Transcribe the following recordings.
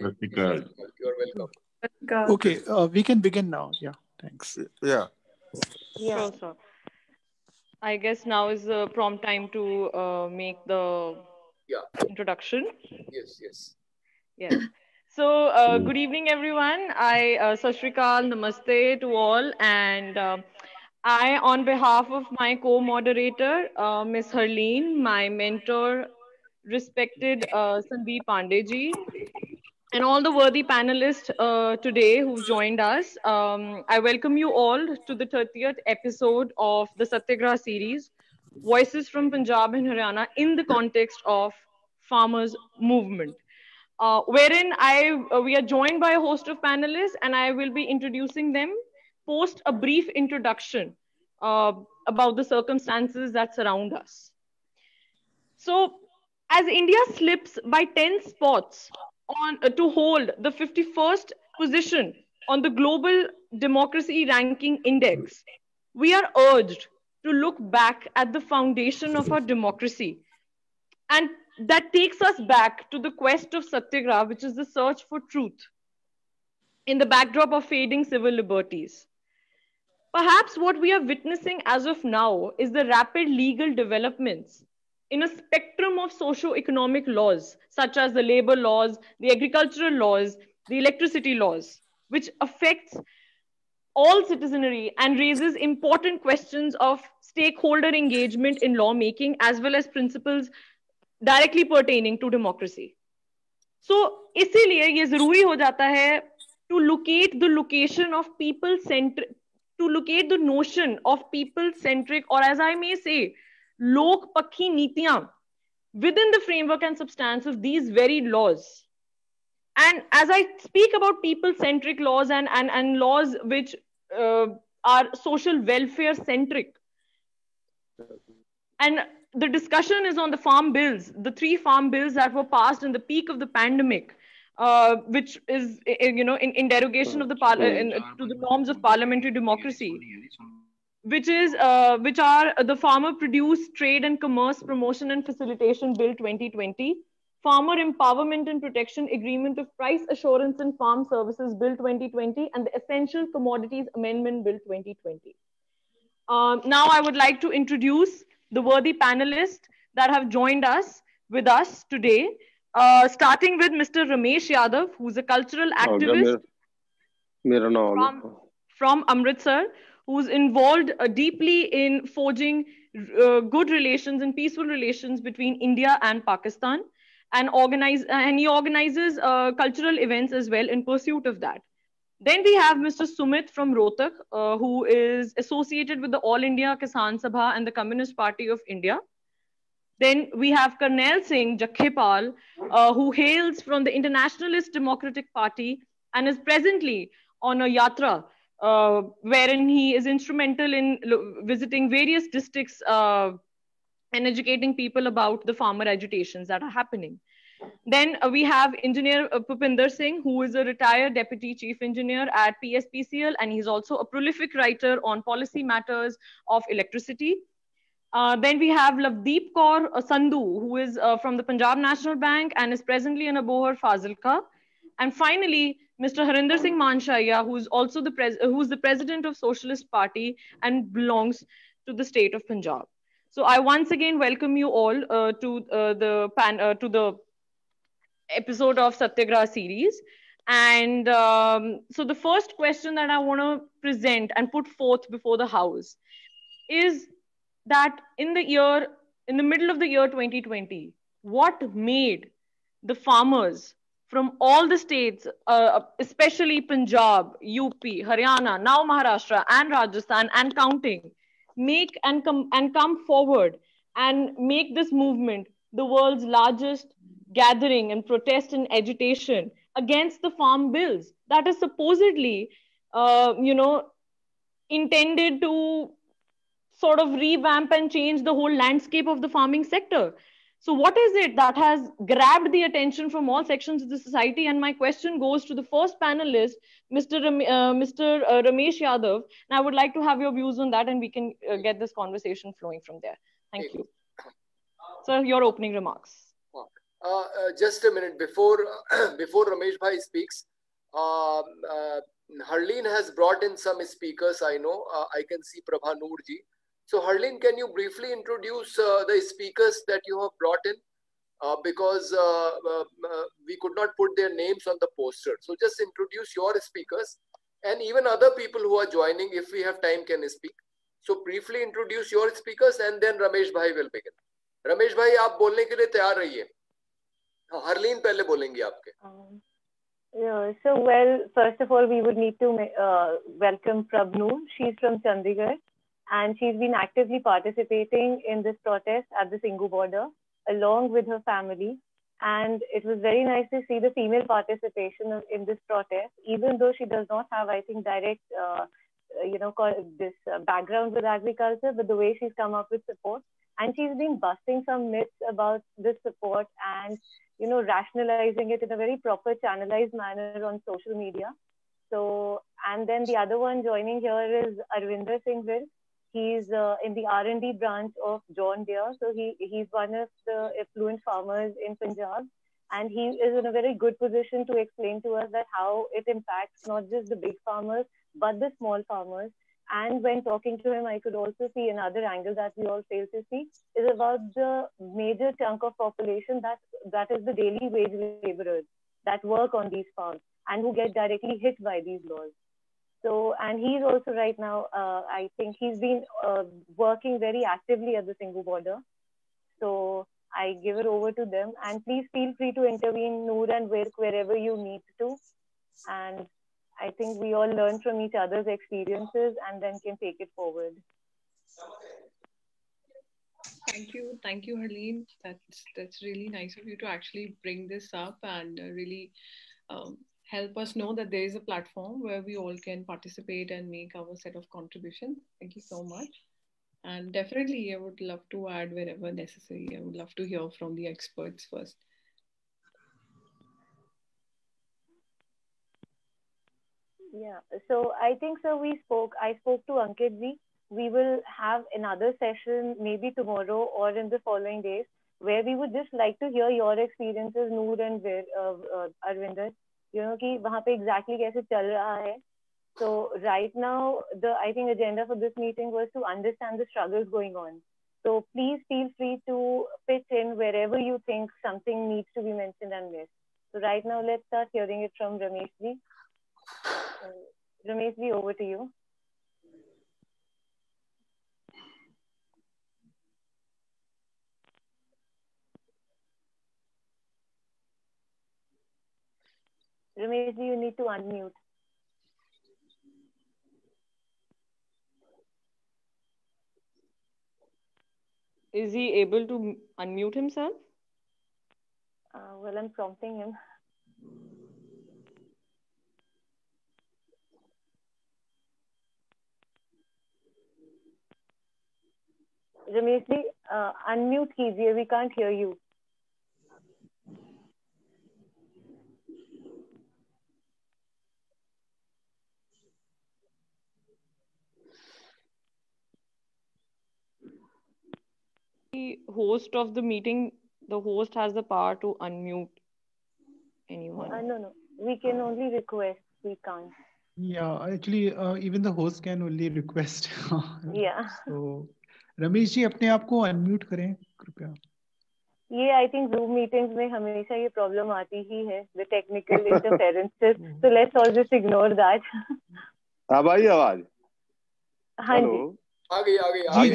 Ratika. You're welcome. Okay, we can begin now. Yeah, thanks. Yeah. Sure, sir. I guess now is the prompt time to make the Yeah. introduction. Yes. Yes. So, good evening, everyone. Sat Shri Akal, Namaste to all. And I, on behalf of my co-moderator, Miss Harleen, my mentor, respected Sandeep Pandey and all the worthy panelists today who've joined us. I welcome you all to the 30th episode of the Satyagraha series, Voices from Punjab and Haryana in the context of farmers' movement, wherein we are joined by a host of panelists and I will be introducing them post a brief introduction about the circumstances that surround us. So, as India slips by 10 spots to hold the 51st position on the Global Democracy Ranking Index, we are urged to look back at the foundation of our democracy. And that takes us back to the quest of Satyagraha, which is the search for truth in the backdrop of fading civil liberties. Perhaps what we are witnessing as of now is the rapid legal developments in a spectrum of socio-economic laws, such as the labor laws, the agricultural laws, the electricity laws, which affects all citizenry and raises important questions of stakeholder engagement in lawmaking, as well as principles directly pertaining to democracy. So, इसीलिए ये जरूरी हो जाता है to locate the location of people-centric, to locate the notion of people-centric, or as I may say, lok-pakhi nitiyan within the framework and substance of these very laws. And as I speak about people-centric laws and laws which are social welfare-centric, and the discussion is on the farm bills, the 3 farm bills that were passed in the peak of the pandemic, which is, in derogation of the to the norms of parliamentary democracy, which are the Farmer Produce Trade and Commerce Promotion and Facilitation Bill 2020, Farmer Empowerment and Protection Agreement of Price Assurance and Farm Services Bill 2020, and the Essential Commodities Amendment Bill 2020. Now I would like to introduce the worthy panelists that have joined us with us today, starting with Mr. Ramesh Yadav, who's a cultural activist from Amritsar, who's involved deeply in forging good relations and peaceful relations between India and Pakistan, and he organizes cultural events as well in pursuit of that. Then we have Mr. Sumit from Rohtak, who is associated with the All India Kisan Sabha and the Communist Party of India. Then we have Karnail Singh Jakhepal, who hails from the Internationalist Democratic Party and is presently on a yatra, wherein he is instrumental in visiting various districts and educating people about the farmer agitations that are happening. Then we have Engineer Pupinder Singh, who is a retired Deputy Chief Engineer at PSPCL, and he's also a prolific writer on policy matters of electricity. Then we have Lavdeep Kaur Sandhu, who is from the Punjab National Bank and is presently in Abohar Fazilka. And finally, Mr. Harinder Singh Manshaiya, who's also who's the president of Socialist Party and belongs to the state of Punjab. So I once again welcome you all to the episode of Satyagraha series. And so the first question that I want to present and put forth before the House is that in the middle of the year 2020, what made the farmers from all the states, especially Punjab, UP, Haryana, now Maharashtra and Rajasthan and counting, make and come forward and make this movement the world's largest gathering and protest and agitation against the farm bills that is supposedly, intended to sort of revamp and change the whole landscape of the farming sector. So what is it that has grabbed the attention from all sections of the society? And my question goes to the first panelist, Mr. Ramesh Yadav. And I would like to have your views on that, and we can get this conversation flowing from there. Thank you. Sir, your opening remarks. Just a minute before before Ramesh bhai speaks. Harleen has brought in some speakers. I know. I can see Prabha Noor ji. So Harleen, can you briefly introduce the speakers that you have brought in? Because we could not put their names on the poster. So just introduce your speakers, and even other people who are joining, if we have time, can speak. So briefly introduce your speakers, and then Ramesh bhai will begin. Ramesh bhai, आप बोलने के लिए तैयार रहिए. हरलीन पहले बोलेंगी आपके. Yeah, so well, first of all, we would need to welcome Prabnu. She's from Chandigarh, and she's been actively participating in this protest at the Singhu border, along with her family. And it was very nice to see the female participation in this protest, even though she does not have, I think, direct, this background with agriculture, but the way she's come up with support. And she's been busting some myths about this support and, rationalizing it in a very proper channelized manner on social media. So, and then the other one joining here is Arvinder Singh Vir. He's in the R&D branch of John Deere. So he's one of the affluent farmers in Punjab. And he is in a very good position to explain to us that how it impacts not just the big farmers, but the small farmers. And when talking to him, I could also see another angle that we all fail to see is about the major chunk of population that is the daily wage laborers that work on these farms and who get directly hit by these laws. So, and he's also right now, I think he's been working very actively at the Singhu border. So I give it over to them, and please feel free to intervene, Noor and Virk, wherever you need to. And I think we all learn from each other's experiences and then can take it forward. Thank you, Harleen. That's really nice of you to actually bring this up and really help us know that there is a platform where we all can participate and make our set of contributions. Thank you so much. And definitely, I would love to add wherever necessary. I would love to hear from the experts first. Yeah, so I think so. I spoke to Ankit ji. We will have another session maybe tomorrow or in the following days where we would just like to hear your experiences, Noor and Arvinder. कि वहाँ पे exactly कैसे चल रहा है. So right now, I think agenda for this meeting was to understand the struggles going on. So please feel free to pitch in wherever you think something needs to be mentioned and missed. So right now, let's start hearing it from Ramesh ji. Ramesh ji, over to you. Ramesh ji, you need to unmute. Is he able to unmute himself? Well, I'm prompting him. Ramesh ji, unmute कीजिए. We can't hear you. The host of the meeting, the host has the power to unmute anyone. No. We can only request. We can't. Yeah, actually, even the host can only request. Yeah. So, Ramesh ji अपने आप को unmute करें कृपया. ये I think Zoom meetings में हमेशा ये problem आती ही है, the technical interferences. So let's all just ignore that. अब आई आवाज? हाँ जी. आ गई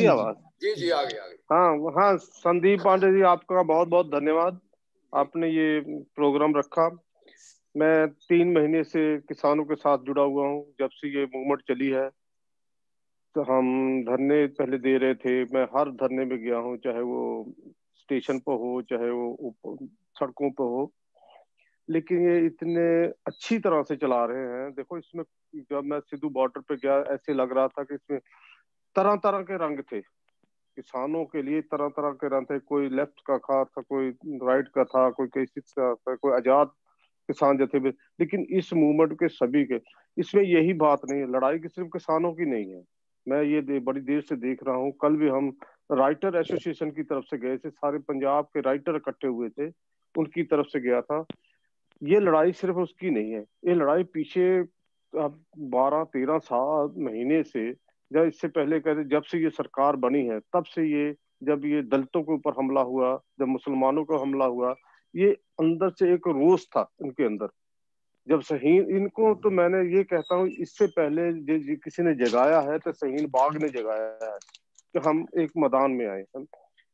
आवाज. जी आ गई. हाँ संदीप पांडे जी, आपका बहुत बहुत धन्यवाद. आपने ये प्रोग्राम रखा. मैं 3 महीने से किसानों के साथ जुड़ा हुआ हूँ. जब से ये मूवमेंट चली है तो हम धरने पहले दे रहे थे. मैं हर धरने में गया हूँ, चाहे वो स्टेशन पर हो, चाहे वो सड़कों पर हो. लेकिन ये इतने अच्छी तरह से चला रहे हैं. देखो, इसमें जब मैं सिद्धू बॉर्डर पे गया, ऐसे लग रहा था कि इसमें तरह तरह के रंग थे. किसानों के लिए तरह तरह के रंग थे. कोई लेफ्ट का था, कोई राइट का था, कोई कैसे का था, कोई आजाद किसान जैसे भी. लेकिन इस मूवमेंट के सभी के, इसमें यही बात नहीं है, लड़ाई की सिर्फ किसानों की नहीं है. मैं ये बड़ी देर से देख रहा हूँ. कल भी हम राइटर एसोसिएशन की तरफ से गए थे. सारे पंजाब के राइटर इकट्ठे हुए थे उनकी तरफ से गया था। ये लड़ाई सिर्फ उसकी नहीं है, ये लड़ाई पीछे 12-13 साल महीने से, या इससे पहले कहते जब से ये सरकार बनी है तब से, ये जब ये दलितों के ऊपर हमला हुआ, जब मुसलमानों को हमला हुआ, ये अंदर से एक रोष था इनके अंदर। जब शहीन इनको, तो मैंने ये कहता हूँ, इससे पहले किसी ने जगाया है तो शहीन बाग ने जगाया है कि हम एक मैदान में आए हैं।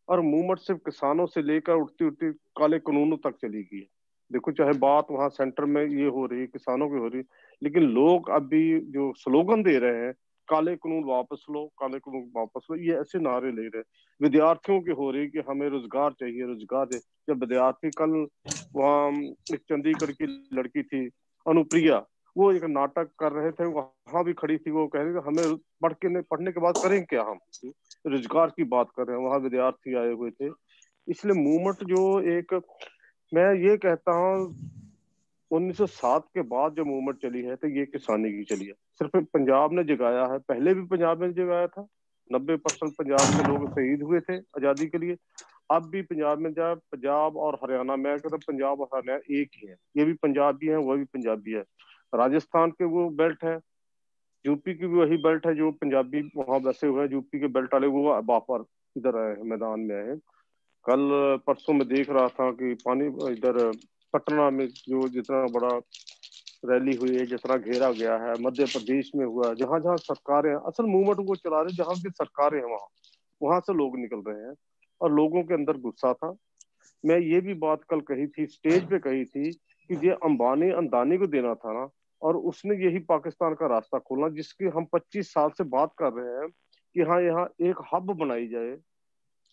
और मूवमेंट सिर्फ किसानों से लेकर उठती उठती काले कानूनों तक चली गई है। देखो, चाहे बात वहां सेंटर में ये हो रही है, किसानों की हो रही है, लेकिन लोग अभी जो स्लोगन दे रहे हैं, काले कानून वापस लो, काले कानून वापस लो, ये ऐसे नारे ले रहे हैं। विद्यार्थियों की हो रही कि हमें रोजगार चाहिए, रोजगार चाहिए। जब विद्यार्थी कल वहाँ, एक चंडीगढ़ की लड़की थी अनुप्रिया, वो एक नाटक कर रहे थे, वहां भी खड़ी थी, वो कह रही थी हमें पढ़ने के बाद करें क्या, हम रोजगार की बात कर रहे हैं। वहां विद्यार्थी आए हुए थे। इसलिए मूवमेंट जो एक, मैं ये कहता हूँ 1907 के बाद जो मूवमेंट चली है तो ये किसानी की चली है। सिर्फ पंजाब ने जगाया है, पहले भी पंजाब ने जगाया था। 90% पंजाब के लोग शहीद हुए थे आजादी के लिए। अब भी पंजाब में, जब पंजाब और हरियाणा, मैं कहता पंजाब और हरियाणा एक ही है, ये भी पंजाबी है, वह भी पंजाबी है। राजस्थान के वो बेल्ट है, यूपी की भी वही बेल्ट है, जो पंजाबी वहां बसे हुए हैं, यूपी के बेल्ट वाले वो वापस इधर आए हैं, मैदान में आए हैं। कल परसों में देख रहा था कि पानी इधर पटना में जो जितना बड़ा रैली हुई है, जितना घेरा गया है, मध्य प्रदेश में हुआ, जहां जहां सरकारें, असल मूवमेंट वो चला रहे जहां की सरकारें हैं, वहां वहां से लोग निकल रहे हैं और लोगों के अंदर गुस्सा था। मैं ये भी बात कल कही थी, स्टेज पे कही थी, कि ये अंबानी अंदानी को देना था ना, और उसने यही पाकिस्तान का रास्ता खोला, जिसकी हम 25 साल से बात कर रहे हैं कि हाँ, यहाँ एक हब बनाई जाए,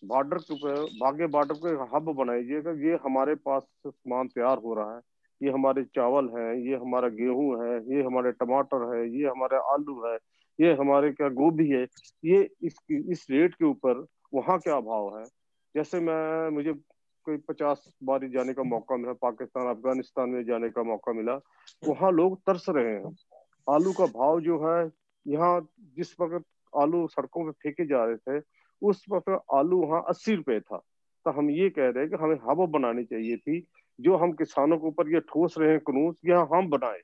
बॉर्डर के ऊपर, बागे बॉर्डर को एक हब बनाइएगा। ये हमारे पास सामान तैयार हो रहा है, ये हमारे चावल है, ये हमारा गेहूं है, ये हमारे टमाटर है, ये हमारे आलू है, ये हमारे क्या गोभी है, ये इस रेट के ऊपर वहाँ क्या भाव है। जैसे मुझे कोई 50 बार जाने का मौका मिला, पाकिस्तान अफगानिस्तान में जाने का मौका मिला, वहाँ लोग तरस रहे हैं। आलू का भाव जो है यहाँ, जिस वक्त आलू सड़कों पे फेंके जा रहे थे, उस वक्त आलू वहाँ 80 रुपए था। तो हम ये कह रहे हैं कि हमें हब बनानी चाहिए थी, जो हम किसानों के ऊपर ये ठोस रहे हैं कानून, यह हम बनाए,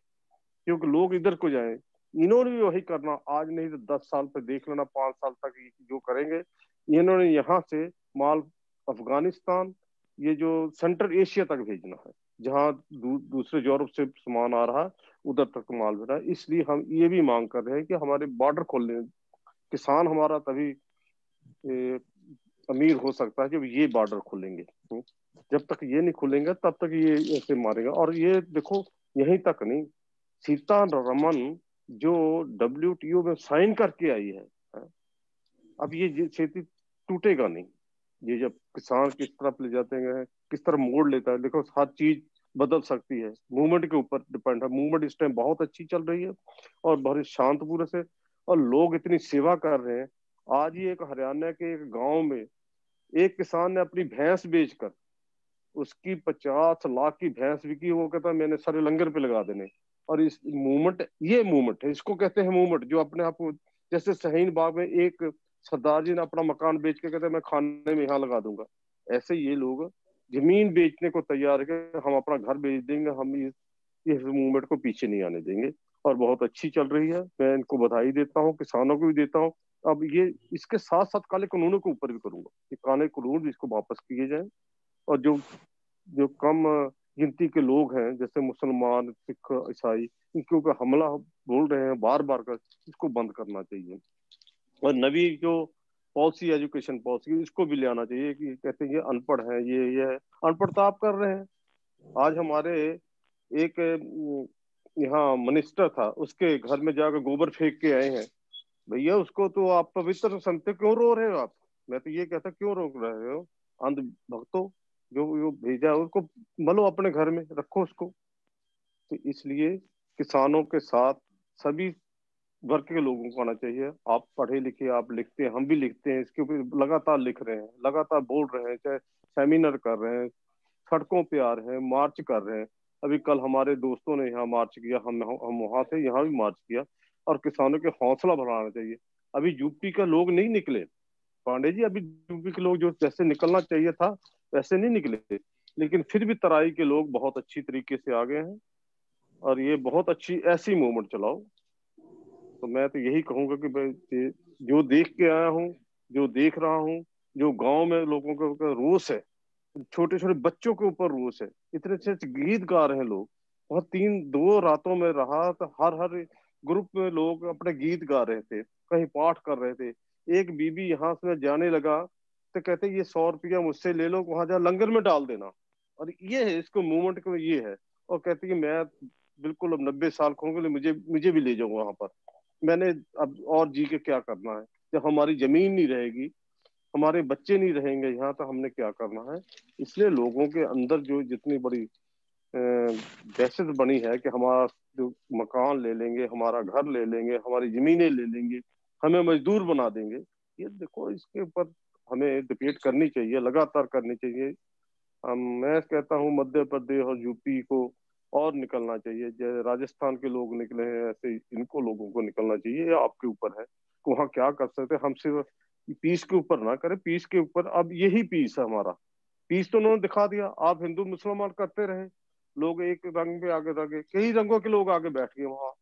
क्योंकि लोग इधर को जाएं। इन्होंने भी वही करना, आज नहीं तो 10 साल पे देख लेना, 5 साल तक जो करेंगे। इन्होंने यहाँ से माल अफगानिस्तान, ये जो सेंट्रल एशिया तक भेजना है, जहाँ दूसरे यूरोप से सामान आ रहा है, उधर तक माल भेजा है। इसलिए हम ये भी मांग कर रहे हैं कि हमारे बॉर्डर खोलने, किसान हमारा तभी अमीर हो सकता है जब ये बॉर्डर खुलेंगे। जब तक ये नहीं खुलेंगे तब तक ये ऐसे मारेगा। और ये देखो, यहीं तक नहीं, सीतारमन जो WTO में साइन करके आई है, अब ये खेती टूटेगा नहीं। ये जब किसान किस तरफ ले जाते हैं, किस तरह मोड़ लेता है, देखो हर चीज बदल सकती है, मूवमेंट के ऊपर डिपेंड है। मूवमेंट इस टाइम बहुत अच्छी चल रही है और बहुत शांतपूर्ण से, और लोग इतनी सेवा कर रहे हैं। आज ही एक हरियाणा के एक गांव में एक किसान ने अपनी भैंस बेचकर, उसकी 50 लाख की भैंस बिकी, वो कहता मैंने सारे लंगर पे लगा देने। और इस मूवमेंट, ये मूवमेंट है, इसको कहते हैं मूवमेंट, जो अपने आप को, जैसे शाहीन बाग में एक सरदार जी ने अपना मकान बेच के कहते मैं खाने में यहाँ लगा दूंगा, ऐसे ये लोग जमीन बेचने को तैयार है, हम अपना घर बेच देंगे, हम इस मूवमेंट को पीछे नहीं आने देंगे। और बहुत अच्छी चल रही है, मैं इनको बधाई देता हूँ, किसानों को भी देता हूँ। अब ये इसके साथ साथ काले कानूनों के ऊपर भी करूंगा कि काले कानून भी इसको वापस किए जाए, और जो जो कम गिनती के लोग हैं, जैसे मुसलमान, सिख, ईसाई, इनके ऊपर हमला बोल रहे हैं बार बार कर, इसको बंद करना चाहिए। और नवी जो पॉलिसी, एजुकेशन पॉलिसी, इसको भी ले आना चाहिए कि कहते हैं ये अनपढ़ है, ये है, अनपढ़ता आप कर रहे हैं। आज हमारे एक यहाँ मिनिस्टर था, उसके घर में जाकर गोबर फेंक के आए हैं। भैया, उसको तो आप पवित्र समझते, क्यों रो रहे हो आप? मैं तो ये कहता, क्यों रोक रहे हो? अंध भक्तों, जो भेजा है उसको मलो, अपने घर में रखो उसको। तो इसलिए किसानों के साथ सभी वर्ग के लोगों को आना चाहिए। आप पढ़े लिखे, आप लिखते हैं, हम भी लिखते हैं, इसके ऊपर लगातार लिख रहे हैं, लगातार बोल रहे हैं, चाहे सेमिनार कर रहे हैं, सड़कों पे आ रहे हैं, मार्च कर रहे हैं। अभी कल हमारे दोस्तों ने यहाँ मार्च किया, हम वहां से यहाँ भी मार्च किया। और किसानों के हौसला बढ़ाना चाहिए। अभी यूपी का लोग नहीं निकले पांडे जी, अभी यूपी के लोग जो जैसे निकलना चाहिए था वैसे नहीं निकले। लेकिन फिर भी तराई के लोग बहुत अच्छी तरीके से आ गए हैं और ये बहुत अच्छी ऐसी मूवमेंट चलाओ। तो मैं तो यही कहूंगा कि भाई जो देख के आया हूँ, जो देख रहा हूँ, जो गांव में लोगों का रोष है, छोटे छोटे बच्चों के ऊपर रोष है, इतने अच्छे गीत गा रहे हैं लोग। वहाँ 2 रातों में रहा तो हर हर ग्रुप में लोग अपने गीत गा रहे थे, कहीं पाठ कर रहे थे। एक बीबी यहाँ से जाने लगा तो कहते ये 100 रुपया मुझसे ले लो, वहां जा लंगर में डाल देना। और ये है इसको मूवमेंट को, ये है। और कहती कि मैं बिल्कुल अब 90 साल का हूँ, मुझे मुझे भी ले जाओ वहां पर। मैंने अब और जी के क्या करना है, जब हमारी जमीन नहीं रहेगी, हमारे बच्चे नहीं रहेंगे यहाँ, तो हमने क्या करना है। इसलिए लोगों के अंदर जो जितनी बड़ी दहशत बनी है कि हमारा जो मकान ले लेंगे, हमारा घर ले लेंगे, हमारी जमीनें ले लेंगे, हमें मजदूर बना देंगे, ये देखो इसके ऊपर हमें डिबेट करनी चाहिए, लगातार करनी चाहिए। मैं कहता हूँ मध्य प्रदेश और यूपी को और निकलना चाहिए, जैसे राजस्थान के लोग निकले हैं ऐसे इनको लोगों को निकलना चाहिए। ये आपके ऊपर है कि वहाँ क्या कर सकते हैं। हम सिर्फ पीस के ऊपर ना करें, पीस के ऊपर अब यही पीस है हमारा। पीस तो उन्होंने दिखा दिया, आप हिंदू मुसलमान करते रहे, लोग एक रंग पे आगे रगे, कई रंगों के लोग आगे बैठ गए वहाँ।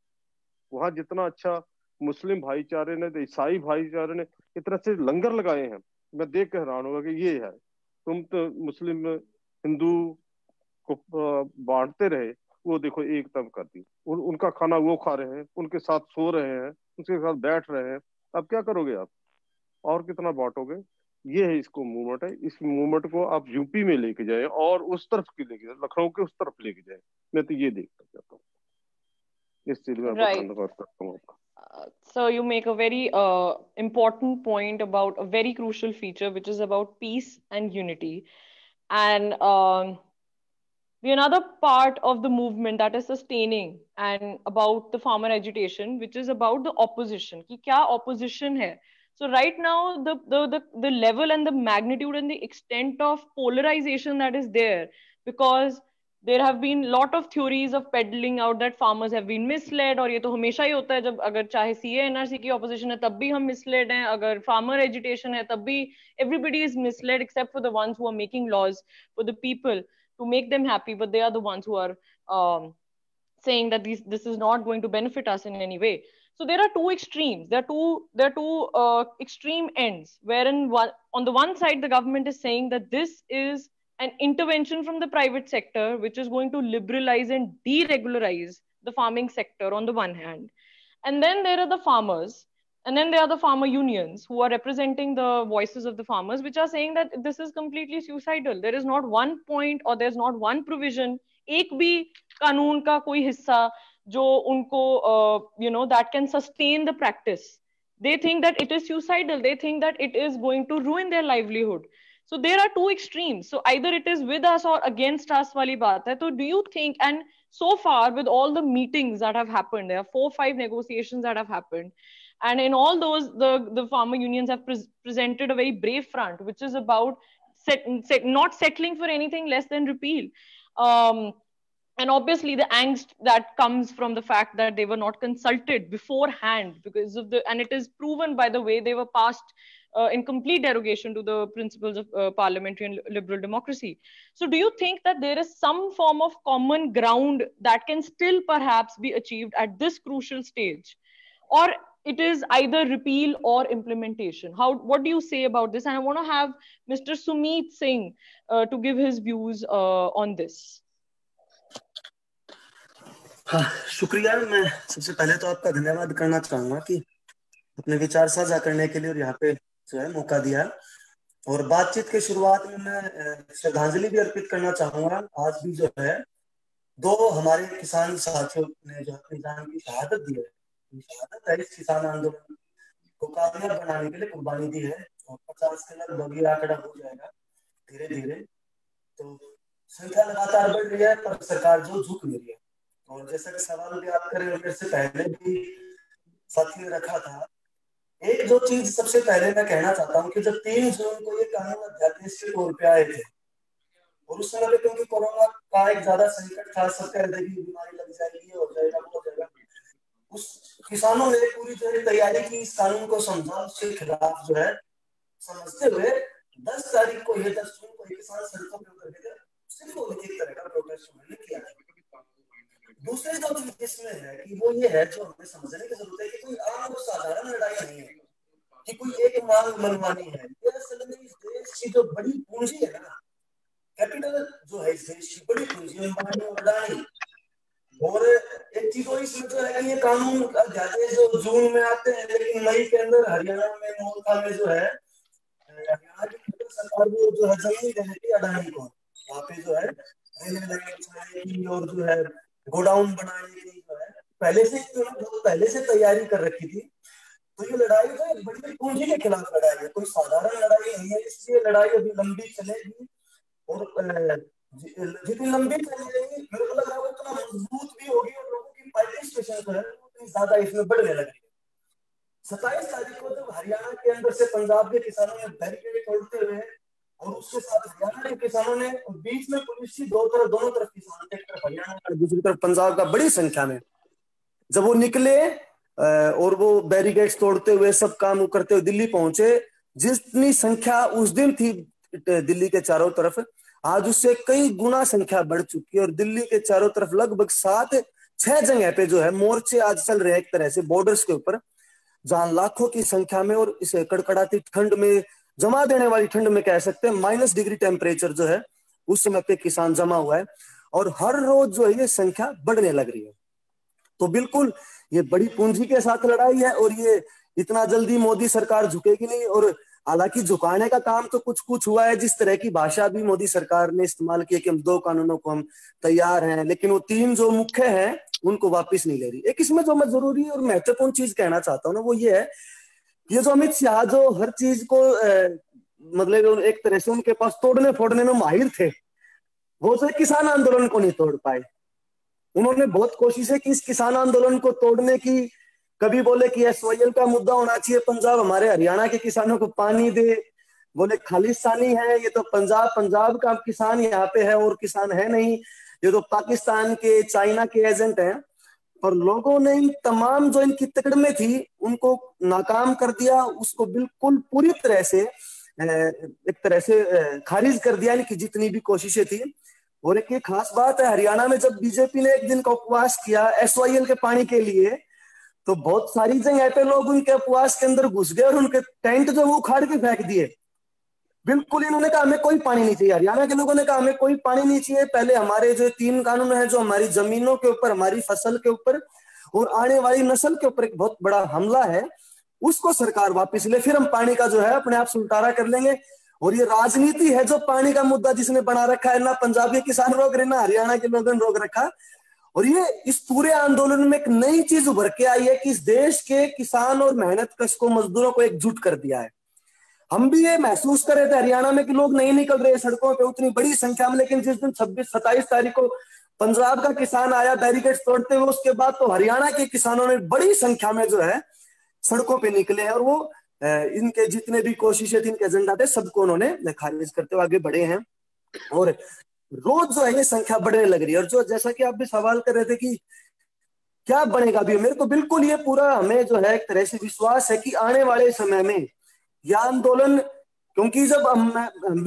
वहाँ जितना अच्छा मुस्लिम भाईचारे ने, ईसाई भाईचारे ने इस तरह से लंगर लगाए हैं, मैं देख के हैरान होगा कि ये है। तुम तो मुस्लिम हिंदू को बांटते रहे, वो देखो एक तब कर दी। उनका खाना वो खा रहे हैं, उनके साथ सो रहे हैं, उनके साथ बैठ रहे हैं। अब क्या करोगे आप, और कितना बांटोगे। ये है इसको मूवमेंट है। इस मूवमेंट को आप यूपी में लेके जाए और उस तरफ की लेके जाए, लखनऊ के उस तरफ लेके जाए। मैं तो ये देखना चाहता हूँ, इस चीज में Right. धन्यवाद करता हूँ आपका। So you make a very important point about a very crucial feature, which is about peace and unity. And the another part of the movement that is sustaining and about the farmer agitation, which is about the opposition. कि क्या opposition है? So right now, the level and the magnitude and the extent of polarization that is there, because there have been lot of theories of peddling out that farmers have been misled. और ये तो हमेशा ही होता है, जब अगर चाहे CA NRC की opposition है तब भी हम misled हैं, अगर farmer agitation है तब भी everybody is misled except for the ones who are making laws for the people to make them happy, but they are the ones who are saying that this is not going to benefit us in any way. So there are two extremes. There are two extreme ends, wherein on the one side the government is saying that this is an intervention from the private sector, which is going to liberalize and deregularize the farming sector on the one hand, and then there are the farmers. And then there are the farmer unions who are representing the voices of the farmers, which are saying that this is completely suicidal. There is not one point or there's not one provision, एक भी कानून का कोई हिस्सा जो उनको that can sustain the practice. They think that it is suicidal. They think that it is going to ruin their livelihood. So there are two extremes. So either it is with us or against us wali baat hai. So do you think, and so far with all the meetings that have happened, there are 4-5 negotiations that have happened, and in all those, the farmer unions have presented a very brave front, which is about not settling for anything less than repeal. And obviously the angst that comes from the fact that they were not consulted beforehand because of and it is proven by the way they were passed in complete derogation to the principles of parliamentary and liberal democracy. So do you think that there is some form of common ground that can still perhaps be achieved at this crucial stage? Or it is either repeal or implementation? What do you say about this? And I want to have Mr. Sumeet Singh to give his views on this. हाँ, शुक्रिया। मैं सबसे पहले तो आपका धन्यवाद करना चाहूंगा कि अपने विचार साझा करने के लिए और यहाँ पे जो है मौका दिया। और बातचीत के शुरुआत में मैं श्रद्धांजलि भी अर्पित करना चाहूंगा। आज भी जो है 2 हमारे किसान साथियों ने जो अपनी जान की शहादत दी है, शहादत है इस किसान आंदोलन को कामयाब बनाने के लिए कुर्बानी दी है। और 50 के लगभग ये आंकड़ा हो जाएगा धीरे धीरे। तो संख्या लगातार बढ़ रही है पर सरकार जो झुक नहीं रही है। और जैसा कि सवाल भी आप करें, मेरे से पहले भी साथी ने रखा था, एक जो चीज सबसे पहले मैं कहना चाहता हूँ कि जब 3 जून को ये कानून अध्यादेश के तौर पे आए थे और उस समय पे क्योंकि कोरोना का एक ज्यादा संकट था, सब कह रहे थे कि बीमारी लग जाएगी, हो जाएगा, हो जाएगा, उस किसानों ने पूरी जो है तैयारी की, इस कानून को समझा, उसके खिलाफ जो है समझते हुए 10 तारीख को, ये 10 जून को किसान सड़कों पे उतर गए थे। सिर्फ पीसफुल एक तरह का प्रोटेस्ट उन्होंने किया है। दूसरी जो चीज इसमें है कि वो ये है, जो हमें समझने की जरूरत है कि कोई आम और साधारण लड़ाई नहीं है कि कोई एक मांग मनवानी है। ये असल में इस देश की जो बड़ी पूंजी है ना, कैपिटल जो है इस देश की बड़ी पूंजी है, अंबानी और अडानी। और एक चीज और इसमें जो है, ये कानून अध्यादेश जो जून में आते हैं, लेकिन मई के अंदर हरियाणा में मोरखा में जो है हरियाणा की सरकार वो जो है जमीन दे देती है अडानी को, वहाँ पे जो है और जो है गोडाउन बनाने की जो है पहले से बहुत पहले से तैयारी कर रखी थी। तो ये लड़ाई जो है बड़ी पूंजी के खिलाफ लड़ाई है, कोई साधारण लड़ाई नहीं है। इसलिए लड़ाई अभी लंबी चलेगी और जितनी लंबी चलेगी मेरे को लग रहा है उतना मजबूत भी होगी और लोगों की पार्टिसिपेशन जो है उतनी ज्यादा इसमें बढ़ने लगेगी। 27 तारीख को जब हरियाणा के अंदर से पंजाब के किसानों ने बैरिकेड तोड़ते हुए और उसके साथ हरियाणा के किसानों ने बीच में पुलिस की दोनों तरफ किसान, एक तरफ हरियाणा का दूसरी तरफ पंजाब का, बड़ी संख्या में जब वो निकले और वो बैरिकेड्स तोड़ते हुए सब काम करते हुए दिल्ली पहुंचे, जितनी संख्या उस दिन थी दिल्ली के चारों तरफ, आज उससे कई गुना संख्या बढ़ चुकी है। और दिल्ली के चारों तरफ लगभग 7-6 जगह पे जो है मोर्चे आज चल रहे हैं, एक तरह से बॉर्डर्स के ऊपर, जहां लाखों की संख्या में और इस कड़कड़ाती ठंड में, जमा देने वाली ठंड में कह सकते हैं, -डिग्री टेम्परेचर जो है उस समय पे किसान जमा हुआ है और हर रोज जो है ये संख्या बढ़ने लग रही है। तो बिल्कुल ये बड़ी पूंजी के साथ लड़ाई है और ये इतना जल्दी मोदी सरकार झुकेगी नहीं। और हालांकि झुकाने का काम तो कुछ कुछ हुआ है, जिस तरह की भाषा भी मोदी सरकार ने इस्तेमाल की कि हम 2 कानूनों को हम तैयार हैं, लेकिन वो 3 जो मुख्य हैं उनको वापस नहीं ले रही। एक इसमें जो मैं जरूरी और महत्वपूर्ण चीज कहना चाहता हूँ ना, वो ये है, ये जो अमित शाह जो हर चीज को मतलब एक तरह से उनके पास तोड़ने फोड़ने में माहिर थे, वो जो किसान आंदोलन को नहीं तोड़ पाए। उन्होंने बहुत कोशिशें की इस किसान आंदोलन को तोड़ने की। कभी बोले कि SYL का मुद्दा होना चाहिए, पंजाब हमारे हरियाणा के किसानों को पानी दे, बोले खालिस्तानी है ये तो पंजाब का किसान यहाँ पे है और किसान है नहीं, ये तो पाकिस्तान के चाइना के एजेंट हैं। और लोगों ने इन तमाम जो इनकी तकड़ में थी उनको नाकाम कर दिया, उसको बिल्कुल पूरी तरह से एक तरह से खारिज कर दिया इनकी जितनी भी कोशिशें थी। और एक ये खास बात है, हरियाणा में जब बीजेपी ने एक दिन का उपवास किया SYL के पानी के लिए, तो बहुत सारी जगह पे लोग उनके उपवास के अंदर घुस गए और उनके टेंट जो वो उखाड़ के फेंक दिए। बिल्कुल इन्होंने कहा हमें कोई पानी नहीं चाहिए, हरियाणा के लोगों ने कहा हमें कोई पानी नहीं चाहिए। पहले हमारे जो 3 कानून है जो हमारी जमीनों के ऊपर, हमारी फसल के ऊपर और आने वाली नस्ल के ऊपर एक बहुत बड़ा हमला है, उसको सरकार वापस ले, फिर हम पानी का जो है अपने आप सुलटारा कर लेंगे। और ये राजनीति है जो पानी का मुद्दा जिसने बना रखा है, ना पंजाब के किसान रोक रहे ना हरियाणा के लोगों ने रोक रखा। और ये इस पूरे आंदोलन में एक नई चीज उभर के आई है कि इस देश के किसान और मेहनत कश को, मजदूरों को एकजुट कर दिया है। हम भी ये महसूस कर रहे थे हरियाणा में कि लोग नहीं निकल रहे सड़कों पे उतनी बड़ी संख्या में, लेकिन जिस दिन 27 तारीख को पंजाब का किसान आया बैरिकेड तोड़ते हुए, उसके बाद तो हरियाणा के किसानों ने बड़ी संख्या में जो है सड़कों पे निकले हैं और वो इनके जितने भी कोशिशें थी, इनके एजेंडा थे, सबको उन्होंने खारिज करते हुए आगे बढ़े हैं। और रोज जो है ये संख्या बढ़ने लग रही है। और जो जैसा कि आप भी सवाल कर रहे थे कि क्या बनेगा अभी, मेरे को बिल्कुल ये पूरा हमें जो है एक तरह से विश्वास है कि आने वाले समय में यह आंदोलन, क्योंकि जब हम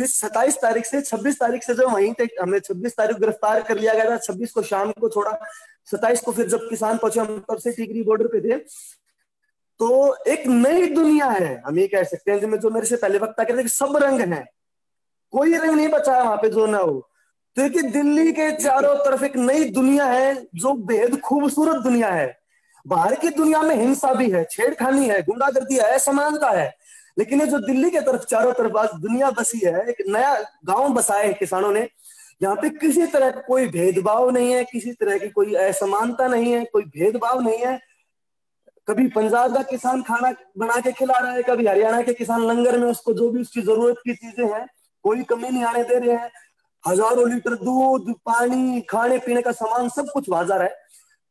27 तारीख से 26 तारीख से जो वहीं तक हमें 26 तारीख गिरफ्तार कर लिया गया था, 26 को शाम को छोड़ा, 27 को फिर जब किसान पहुंचे, हम तब से टिकरी बॉर्डर पे थे। तो एक नई दुनिया है, हम ये कह सकते हैं, जिसमें जो मेरे से पहले वक्ता कहते हैं कि सब रंग हैं, कोई रंग नहीं बचा है वहां पे जो ना हो। तो कि दिल्ली के चारों तरफ एक नई दुनिया है जो बेहद खूबसूरत दुनिया है। बाहर की दुनिया में हिंसा भी है, छेड़खानी है, गुंडागर्दी है, असमानता है, लेकिन ये जो दिल्ली के तरफ चारों तरफ आज दुनिया बसी है, एक नया गांव बसाया है किसानों ने, यहाँ पे किसी तरह का कोई भेदभाव नहीं है, किसी तरह की कोई असमानता नहीं है, कोई भेदभाव नहीं है। कभी पंजाब का किसान खाना बना के खिला रहा है, कभी हरियाणा के किसान लंगर में उसको जो भी उसकी जरूरत की चीजें हैं कोई कमी नहीं आने दे रहे हैं। हजारों लीटर दूध, पानी, खाने पीने का सामान सब कुछ बाजार है।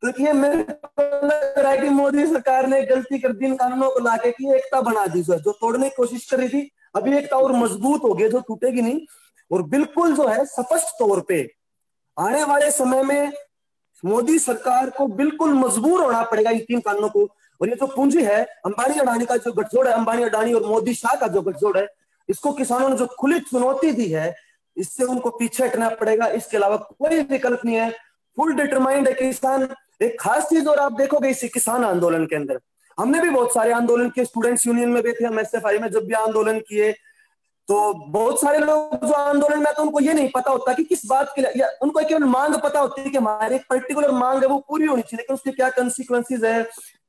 तो ये मेरे को लग रहा है कि मोदी सरकार ने गलती कर दी इन कानूनों को लाके की एकता बना दी, जो तोड़ने की कोशिश कर रही थी अभी एकता और मजबूत हो गई, जो टूटेगी नहीं। और बिल्कुल जो है स्पष्ट तौर पे आने वाले समय में मोदी सरकार को बिल्कुल मजबूर होना पड़ेगा इन 3 कानूनों को। और ये जो पूंजी है अंबानी अडानी का जो गठजोड़ है, अंबानी अडानी और मोदी शाह का जो गठजोड़ है, इसको किसानों ने जो खुली चुनौती दी है, इससे उनको पीछे हटना पड़ेगा, इसके अलावा कोई विकल्प नहीं है। फुल डिटरमाइंड है किसान। एक खास चीज और आप देखोगे इस किसान आंदोलन के अंदर, हमने भी बहुत सारे आंदोलन किए, स्टूडेंट्स यूनियन में भी थे हम, SFI में जब भी आंदोलन किए, तो बहुत सारे लोग जो आंदोलन में, तो उनको ये नहीं पता होता कि किस बात के लिए, या उनको केवल मांग पता होती है कि हमारी एक पर्टिकुलर मांग है वो पूरी होनी चाहिए, लेकिन उसके क्या कंसिक्वेंसेज है,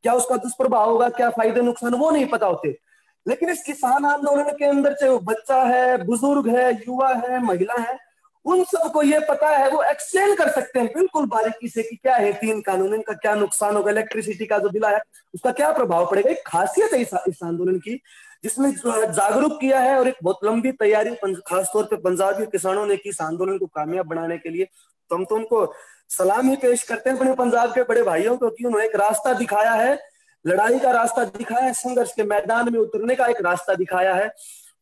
क्या उसका दुष्प्रभाव होगा, क्या फायदे नुकसान, वो नहीं पता होते। लेकिन इस किसान आंदोलन के अंदर चाहे वो बच्चा है, बुजुर्ग है, युवा है, महिला है, उन सबको ये पता है, वो एक्सप्लेन कर सकते हैं बिल्कुल बारीकी से कि क्या है 3 कानून, इनका क्या नुकसान होगा, इलेक्ट्रिसिटी का जो बिल आया उसका क्या प्रभाव पड़ेगा। एक खासियत है इस आंदोलन की, जिसमें जागरूक किया है, और एक बहुत लंबी तैयारी खासतौर पे पंजाब के किसानों ने की इस आंदोलन को कामयाब बनाने के लिए। तो हम तो उनको सलाम ही पेश करते हैं अपने पंजाब के बड़े भाइयों को, कि उन्होंने एक रास्ता दिखाया है, लड़ाई का रास्ता दिखाया है, संघर्ष के मैदान में उतरने का एक रास्ता दिखाया है,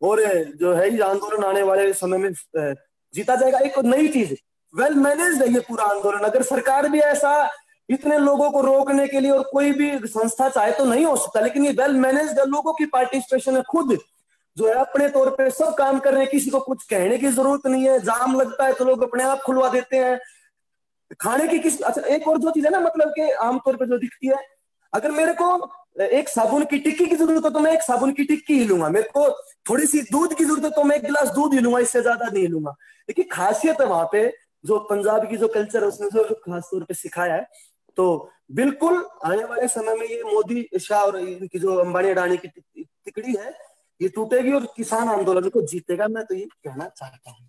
और जो है ये आंदोलन आने वाले समय में जीता जाएगा। एक नई चीज, वेल मैनेज्ड है ये पूरा आंदोलन। अगर सरकार भी ऐसा इतने लोगों को रोकने के लिए और कोई भी संस्था चाहे तो नहीं हो सकता, लेकिन ये वेल मैनेज्ड है, लोगों की पार्टिसिपेशन है, खुद जो है अपने तौर पे सब काम कर रहे हैं, किसी को कुछ कहने की जरूरत नहीं है। जाम लगता है तो लोग अपने आप खुलवा देते हैं। खाने की किस, अच्छा एक और जो चीज है ना, मतलब कि आमतौर पर जो दिखती है, अगर मेरे को एक साबुन की टिक्की की जरूरत है तो मैं एक साबुन की टिक्की ही लूंगा, मेरे को थोड़ी सी दूध की जरूरत है तो मैं एक गिलास दूध ही लूंगा, इससे ज्यादा नहीं लूंगा। देखिए खासियत है वहां पे, जो पंजाब की जो कल्चर है उसने जो खास तौर पे सिखाया है। तो बिल्कुल आने वाले समय में ये मोदी शाह और इनकी जो अंबानी अडानी की तिकड़ी है, ये टूटेगी और किसान आंदोलन को जीतेगा, मैं तो ये कहना चाहता हूँ।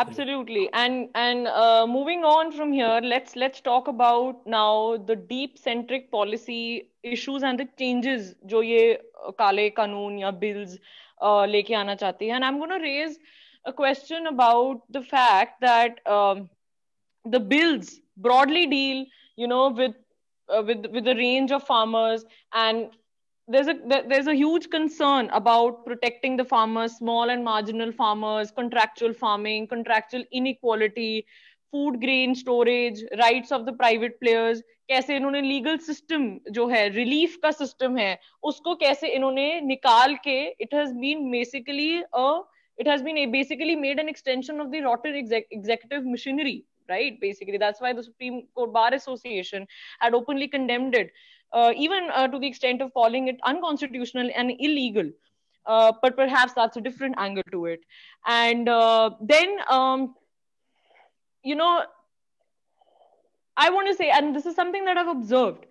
Absolutely. And moving on from here, let's talk about now the deep centric policy issues and the changes जो ये काले कानून या bills लेके आना चाहती है. And I'm going to raise a question about the fact that the bills broadly deal, you know, with the range of farmers, and there's a huge concern about protecting the farmers, small and marginal farmers, contractual farming, contractual inequality, food grain storage, rights of the private players. कैसे इन्होंने legal system जो है, relief का system है, उसको कैसे इन्होंने निकाल के, it has been basically made an extension of the rotten executive machinery, right? Basically that's why the Supreme Court Bar Association had openly condemned it, even to the extent of calling it unconstitutional and illegal. But perhaps that's a different angle to it. And then, you know, I want to say, and this is something that I've observed,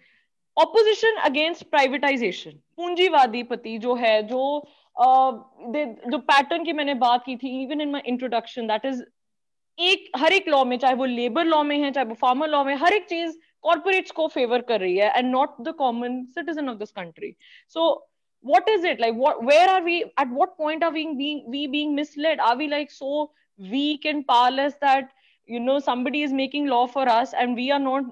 opposition against privatization, पूंजीवादी पति जो है, जो pattern की मैंने बात की थी even in my introduction, that is हर एक लॉ में, चाहे वो लेबर लॉ में है, चाहे वो फार्मर लॉ में, हर एक चीज कॉर्पोरेट्स को फेवर कर रही है and not the common citizen of this country. So what is it like, where are we, at what point are we being misled? Are we like so weak and powerless that, you know, somebody is making law for us and we are not,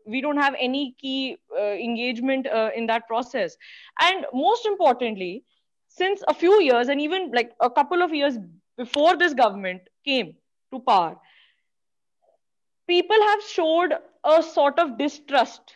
we don't have any key engagement in that process? And most importantly, since a few years, and even like a couple of years before this government came to power, people have showed a sort of distrust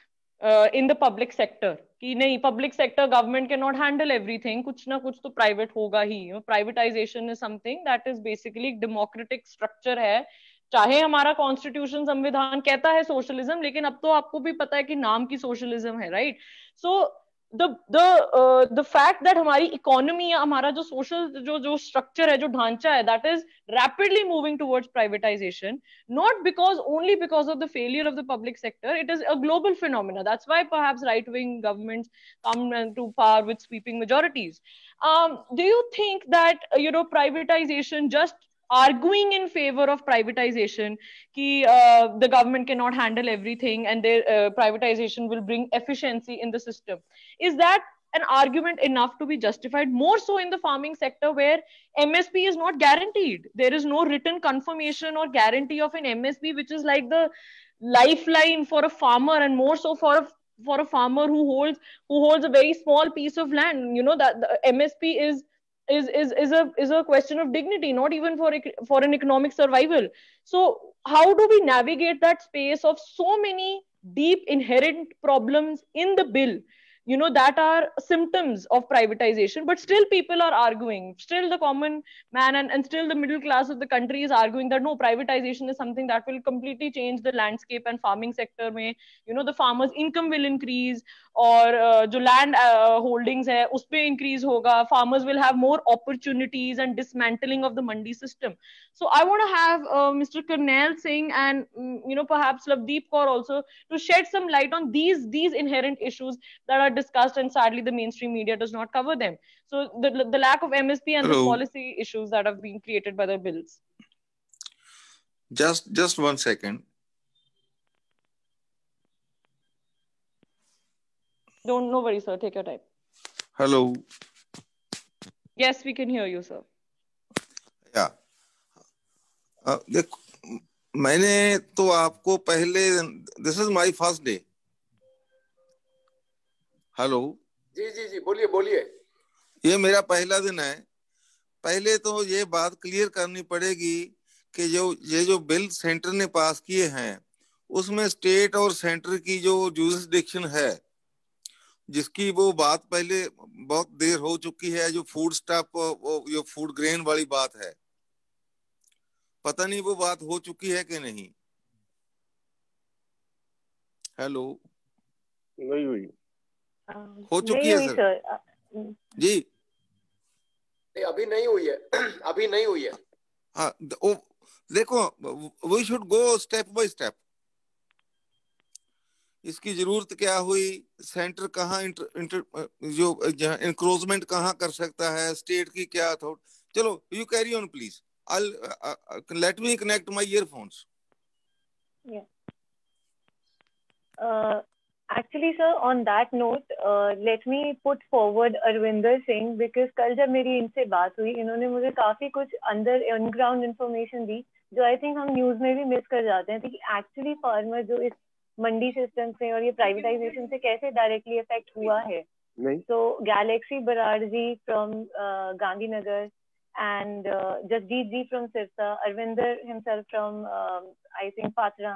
in the public sector कि नहीं, public sector, government cannot handle everything, कुछ ना कुछ तो private होगा ही. Privatization is something that is basically democratic structure है. चाहे हमारा कॉन्स्टिट्यूशन, संविधान कहता है सोशलिज्म, लेकिन अब तो आपको भी पता है कि नाम की सोशलिज्म है, right? So the fact that हमारी इकोनॉमी या हमारा जो सोशल जो स्ट्रक्चर है, जो ढांचा है, that is rapidly moving towards privatization, not only because of the failure of the public sector, it is a global phenomena. That's why perhaps right-wing governments come to power with sweeping majorities. Do you think that, you know, privatization, just arguing in favor of privatization, कि the government cannot handle everything and their privatization will bring efficiency in the system, is that an argument enough to be justified? More so in the farming sector, where MSP is not guaranteed. There is no written confirmation or guarantee of an MSP, which is like the lifeline for a farmer, and more so for a farmer who holds a very small piece of land. You know, that the MSP is a question of dignity, not even for an economic survival. So how do we navigate that space of so many deep inherent problems in the bill that are symptoms of privatization, but still people are arguing, still the common man and still the middle class of the country is arguing that no, privatization is something that will completely change the landscape and farming sector mein, the farmers income will increase, or jo land holdings hai uspe increase hoga, farmers will have more opportunities, and dismantling of the mandi system. So I want to have Mr. Karnail Singh and perhaps Lavdeep Kaur also to shed some light on these inherent issues that are discussed, and sadly the mainstream media does not cover them. So the lack of MSP and the policy issues that have been created by the bills. Just 1 second. No worry, sir. Take your time. Hello. Yes, we can hear you, sir. Yeah. देखो, मैंने तो आपको पहले, this is my first day. Hello. जी बोलिए. ये मेरा पहला दिन है. पहले तो ये बात क्लियर करनी पड़ेगी कि जो बिल सेंटर ने पास किए हैं उसमें स्टेट और सेंटर की जो जुरिसडिक्शन है, जिसकी वो बात पहले बहुत देर हो चुकी है, जो फूड स्टॉप, जो फूड ग्रेन वाली बात है, पता नहीं वो बात हो चुकी है कि नहीं. हेलो. नहीं हुई. हो चुकी है सर. जी नहीं, अभी नहीं हुई है. हाँ, देखो, we should go step by step. इसकी जरूरत क्या हुई, सेंटर कहाँ जो इंक्रोचमेंट कहाँ कर सकता है, स्टेट की क्या अथॉरिटी. चलो, you carry on please. Let me connect my earphones. Yeah. Actually, sir, on that note, let me put forward Arvinder Singh, because कल जब मेरी इनसे बात हुई, इन्होंने मुझे काफी कुछ अंदर on-ground information दी, जो I think हम न्यूज में भी मिस कर जाते हैं, कि एक्चुअली फार्मर जो इस मंडी सिस्टम से और ये प्राइवेटाइजेशन से कैसे डायरेक्टली इफेक्ट हुआ है. तो Galaxy Brar ji from Gandhinagar, and Jasdeep ji from Sirsa, Arvinder himself from I think Patra.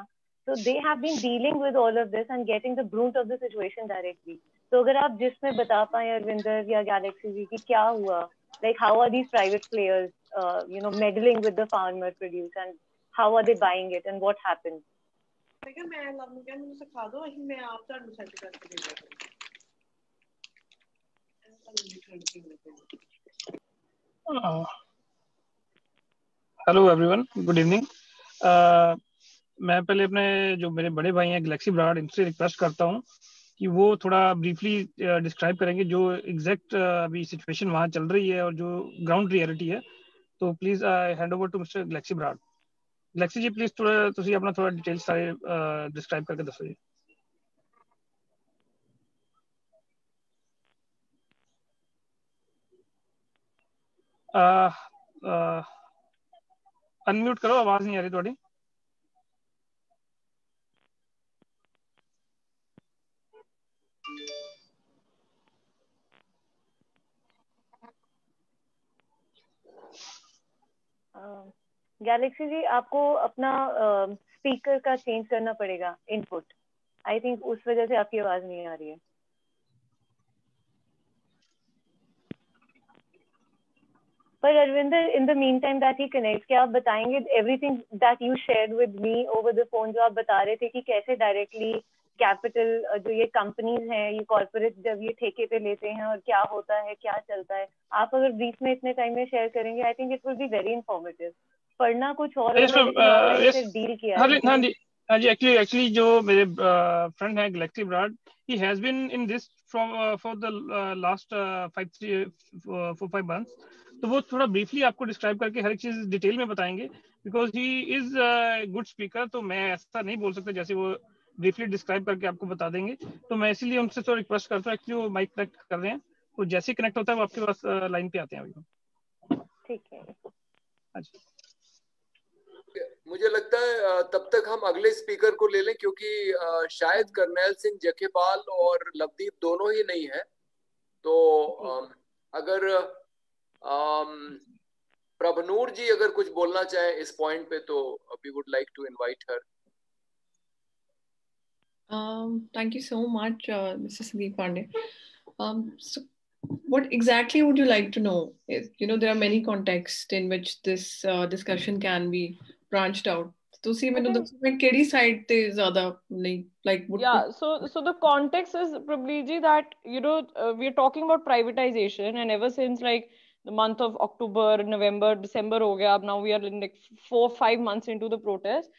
So they have been dealing with all of this and getting the brunt of the situation directly. So अगर आप जिसमें बता पाएं Arvinder या Galaxy जी कि क्या हुआ, like how are these private players meddling with the farmer produce, and how are they buying it and what happened? Hello everyone, good evening. मैं पहले अपने जो मेरे बड़े भाई हैं गैलेक्सी ब्राड, इनसे रिक्वेस्ट करता हूं कि वो थोड़ा ब्रीफली डिस्क्राइब करेंगे जो एग्जैक्ट अभी सिचुएशन वहां चल रही है और जो ग्राउंड रियलिटी है. तो please hand over to mister Galaxy Brar. Galaxy ji please थोड़ा ਤੁਸੀਂ ਆਪਣਾ ਥੋੜਾ ਡਿਟੇਲ ਸਾਰੇ ਡਿਸਕ੍ਰਾਈਬ ਕਰਕੇ ਦੱਸੋ ਜੀ. अनम्यूट करो, आवाज नहीं आ रही थोड़ी. गैलेक्सी जी, आपको अपना स्पीकर का चेंज करना पड़ेगा, इनपुट. आई थिंक उस वजह से आपकी आवाज नहीं आ रही है. पर Arvinder, in the meantime that he connects, क्या आप बताएंगे everything that you shared with me over the phone, जो आप बता रहे थे कि कैसे डायरेक्टली कैपिटल जो ये कंपनीज हैं, ये कॉर्पोरेट जब ये ठेके पे लेते हैं और क्या होता है, क्या चलता है, आप अगर ब्रीफ में इतने टाइम में शेयर करेंगे, I think it will be very informative. पढ़ना कुछ और डील किया है. हाँ जी, एक्चुअली जो मेरे फ्रेंड है Galaxy Brar, he has been in this for the last 4-5 months. तो वो थोड़ा ब्रीफली आपको डिस्क्राइब करके हर एक चीज डिटेल में बताएंगे, because he is good speaker. तो मैं ऐसा नहीं बोल सकता जैसे वो ब्रीफली डिस्क्राइब करके आपको बता देंगे. तो मैं इसीलिए उनसे थोड़ा रिक्वेस्ट करता हूँ, एक्चुअली वो माइक कनेक्ट कर रहे हैं, तो जैसे कनेक्ट होता है वो आपके पास लाइन पे आते हैं अभी. ठीक है. अच्छा, मुझे लगता है तब तक हम अगले स्पीकर को ले लें, क्योंकि शायद करनैल सिंह जखेपाल और लवदीप दोनों ही नहीं है. तो अगर प्रभनूर जी अगर कुछ बोलना चाहे इस पॉइंट पे, तो we would like to invite her. Thank you so much, Mr. Sandeep Pandey. So what exactly would you like to know? There are many contexts in which this discussion can be branched out. तो उसी में मैं KD side ते ज़्यादा नहीं like what? Yeah, so the context is probably ji that we're talking about privatization, and ever since like the month of October, November, December ho gaya, now we are in like 4-5 months into the protest.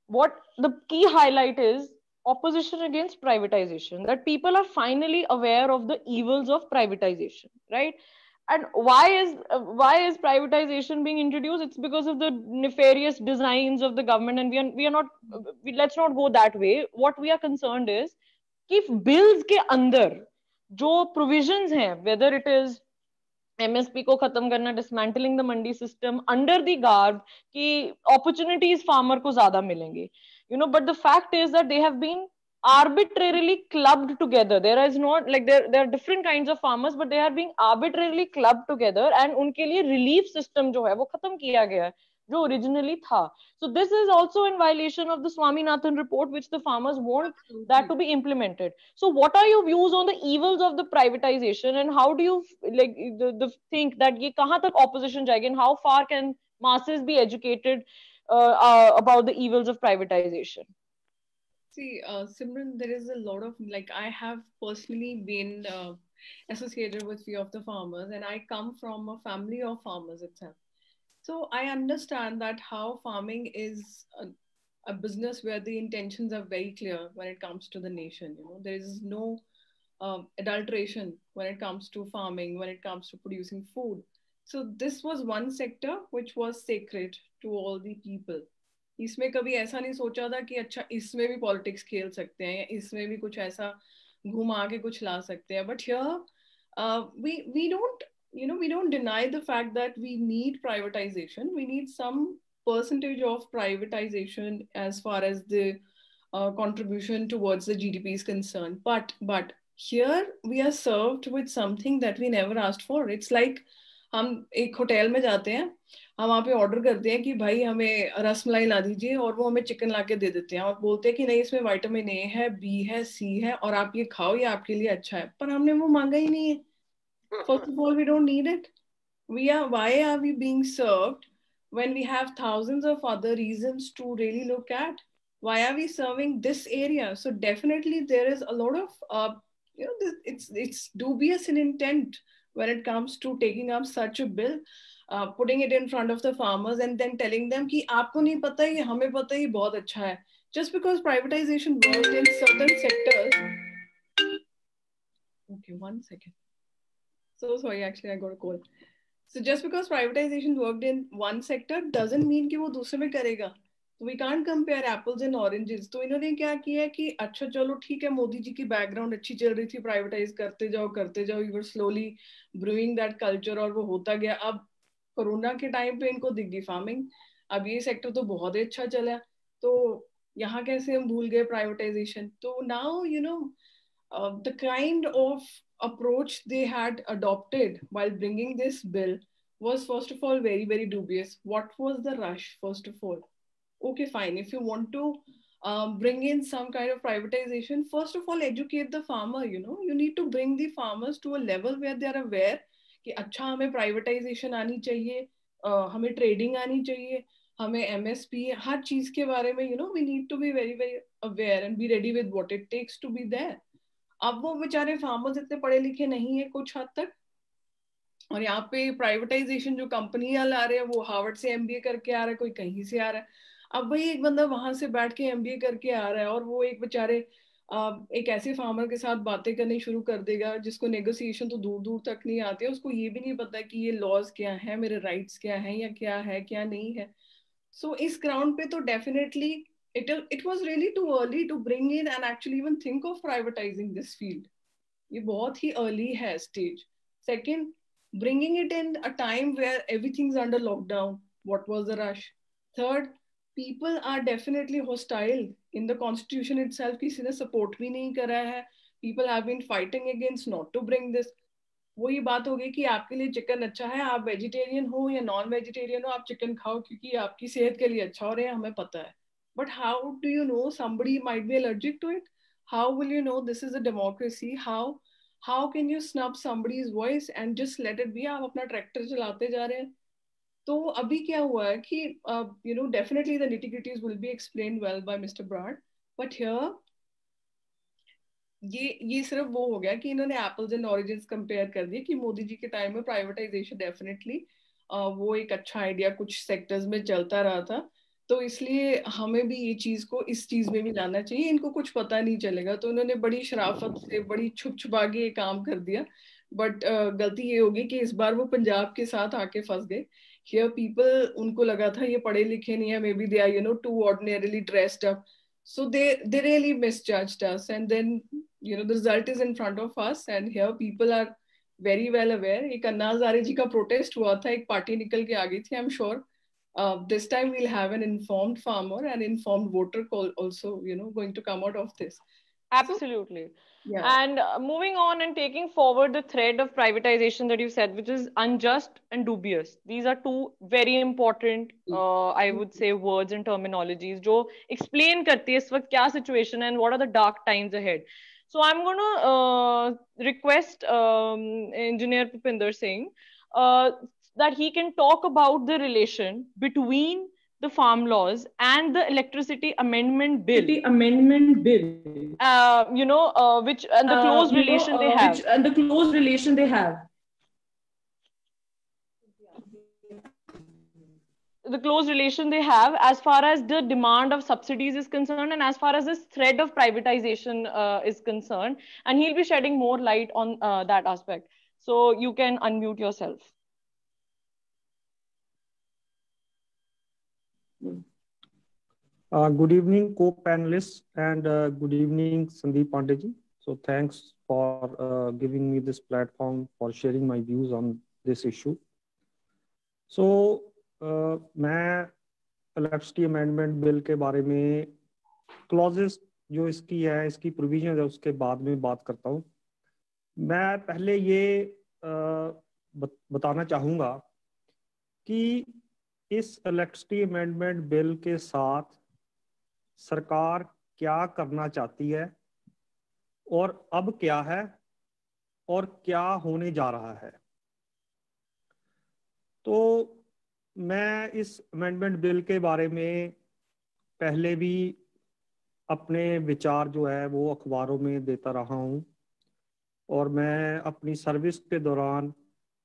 What the key highlight is opposition against privatization, that people are finally aware of the evils of privatization, right? And why is privatization being introduced? It's because of the nefarious designs of the government, and we are not let's not go that way. What we are concerned is कि bills के अंदर जो provisions हैं, whether it is MSP को खत्म करना, dismantling the mandi system, under the garb कि opportunities farmer को ज्यादा मिलेंगे, but the fact is that they have been arbitrarily clubbed together. There is not like there are different kinds of farmers, but they are being arbitrarily clubbed together, and उनके लिए relief system जो है वो खत्म किया गया है जो originally था. So this is also in violation of the Swaminathan report, which the farmers want that to be implemented. So what are your views on the evils of the privatization, and how do you like the think that ये कहाँ तक opposition जाएगी, and how far can masses be educated about the evils of privatization? See, Simran, there is a lot of like I have personally been associated with few of the farmers, and I come from a family of farmers itself. So I understand that how farming is a business where the intentions are very clear when it comes to the nation. There is no adulteration when it comes to farming, when it comes to producing food. So this was one sector which was sacred to all the people. इसमें कभी ऐसा नहीं सोचा था कि अच्छा इसमें भी पॉलिटिक्स खेल सकते हैं या इसमें भी कुछ ऐसा घुमा के कुछ ला सकते हैं. But here we don't deny the fact that we need privatization. We need some percentage of privatization as far as the contribution towards the GDP is concerned. But here we are served with something that we never asked for. It's like हम एक hotel में जाते हैं, हम वहाँ पे order करते हैं कि भाई हमें रसमलाई ला दीजिए, और वो हमें चिकन ला के दे देते हैं और बोलते हैं कि नहीं इसमें विटामिन ए है, बी है, सी है, और आप ये खाओ, ये आपके लिए अच्छा है. पर हमने वो मांगा ही नहीं है. First of all, we don't need it. Why are we being served when we have thousands of other reasons to really look at? Why are we serving this area? So definitely there is a lot of it's dubious in intent when it comes to taking up such a bill, putting it in front of the farmers and then telling them कि आपको नहीं पता ये हमें पता ये बहुत अच्छा है. Just because privatization worked in certain sectors. Okay, 1 second. So sorry, actually I got a call. So just because privatization worked in one sector doesn't mean कि वो दूसरे में करेगा. So we can't compare apples and oranges. तो इन्होंने क्या किया कि अच्छा चलो ठीक है, मोदी जी की बैकग्राउंड अच्छी चल रही थी, प्राइवेटाइज करते जाओ, you were slowly brewing that culture, और वो होता गया. अब कोरोना के टाइम पे इनको दिख गई फार्मिंग, अब ये सेक्टर तो बहुत ही अच्छा चला, तो यहाँ कैसे हम भूल गए प्राइवेटाइजेशन. तो now the kind of approach they had adopted while bringing this bill was first of all very, very dubious. What was the rush, first of all? Okay, fine. If you want to bring in some kind of privatization, first of all, educate the farmer. You need to bring the farmers to a level where they are aware कि अच्छा हमें privatization आनी चाहिए, हमें trading आनी चाहिए, हमें MSP, हर चीज के बारे में we need to be very, very aware and be ready with what it takes to be there. अब वो बेचारे फार्मर्स इतने पढ़े लिखे नहीं है कुछ हद तक, और यहाँ पे प्राइवेटाइजेशन जो कंपनियां ला रहे हैं वो हार्वर्ड से MBA करके आ रहा है, कोई कहीं से आ रहा है. अब भाई एक बंदा वहां से बैठ के MBA करके आ रहा है और वो एक बेचारे एक ऐसे फार्मर के साथ बातें करनी शुरू कर देगा जिसको नेगोशिएशन तो दूर दूर तक नहीं आती है, उसको ये भी नहीं पता कि ये लॉज क्या है, मेरे राइट्स क्या है या क्या है क्या नहीं है. सो इस ग्राउंड पे तो definitely it was really too early to bring in and actually even think of privatizing this field. ये बहुत ही early है stage. Second, bringing it in a time where everything's under lockdown. What was the rush? Third, people are definitely hostile. In the constitution itself किसी ने support भी नहीं करा है. People have been fighting against not to bring this. वही बात हो गई कि आपके लिए चिकन अच्छा है, आप वेजिटेरियन हो या नॉन वेजिटेरियन हो, आप चिकन खाओ क्योंकि आपकी सेहत के लिए अच्छा हो रहा है, हमें पता है. But how do you know somebody might be allergic to it? How will you know this is a democracy? How can you snub somebody's voice and just let it be? आप अपना ट्रैक्टर चलाते जा रहे हैं. तो अभी क्या हुआ है कि definitely the nitty-gritties will be explained well by Mr. Brad, but here ये सिर्फ वो हो गया कि इन्होंने एप्पल्स एंड ऑरेंजेस कंपेयर कर दिए कि मोदी जी के टाइम में प्राइवेटाइजेशन डेफिनेटली वो एक अच्छा आइडिया कुछ सेक्टर्स में चलता रहा था, तो इसलिए हमें भी ये चीज को इस चीज में भी लाना चाहिए. इनको कुछ पता नहीं चलेगा, तो इन्होंने बड़ी शराफत से बड़ी छुप छुपा के ये काम कर दिया. बट गलती ये होगी कि इस बार वो पंजाब के साथ आके फंस गए. हियर पीपल, उनको लगा था ये पढ़े लिखे नहीं है, maybe they are too ordinarily dressed up, so they really misjudged us, and then the result is in front of us, and here people are very well aware. एक अन्ना हजारे जी का प्रोटेस्ट हुआ था, एक पार्टी निकल के आ गई थी. I'm sure this time we'll have an informed farmer and informed voter also going to come out of this. Absolutely. So, yeah. And moving on and taking forward the thread of privatization that you said, which is unjust and dubious. These are two very important, I would say, words and terminologies जो explain करती है इस वक्त क्या situation and what are the dark times ahead. So I'm going to request Engineer Pupinder Singh that he can talk about the relation between the farm laws and the electricity amendment bill. Which and the close relation they have. Which and the close relation they have. The close relation they have as far as the demand of subsidies is concerned and as far as this thread of privatization is concerned. And he'll be shedding more light on that aspect. So you can unmute yourself. Good evening, co-panelists, and good evening, Sandeep Pandey. So thanks for giving me this platform for sharing my views on this issue. So मैं electricity amendment bill के बारे में clauses जो इसकी है, इसकी provision है, उसके बाद में बात करता हूँ. मैं पहले ये बताना चाहूँगा कि इस इलेक्ट्रिसिटी अमेंडमेंट बिल के साथ सरकार क्या करना चाहती है और अब क्या है और क्या होने जा रहा है. तो मैं इस अमेंडमेंट बिल के बारे में पहले भी अपने विचार जो है वो अखबारों में देता रहा हूँ, और मैं अपनी सर्विस के दौरान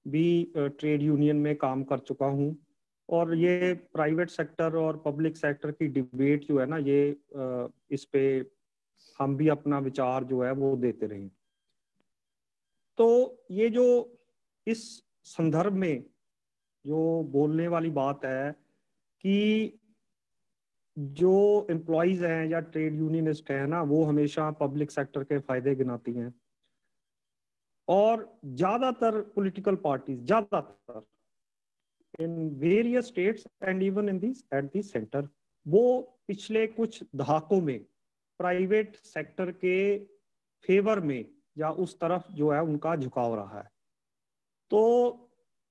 भी ट्रेड यूनियन में काम कर चुका हूँ, और ये प्राइवेट सेक्टर और पब्लिक सेक्टर की डिबेट जो है ना, ये इस पे हम भी अपना विचार जो है वो देते रहे. तो ये जो इस संदर्भ में जो बोलने वाली बात है कि जो एम्प्लॉइज हैं या ट्रेड यूनियनिस्ट हैं ना, वो हमेशा पब्लिक सेक्टर के फायदे गिनाती हैं, और ज्यादातर पॉलिटिकल पार्टीज, ज्यादातर in various states and even in this at the centre, वो पिछले कुछ दहाकों में प्राइवेट सेक्टर के फेवर में या उस तरफ जो है उनका झुकाव रहा है. तो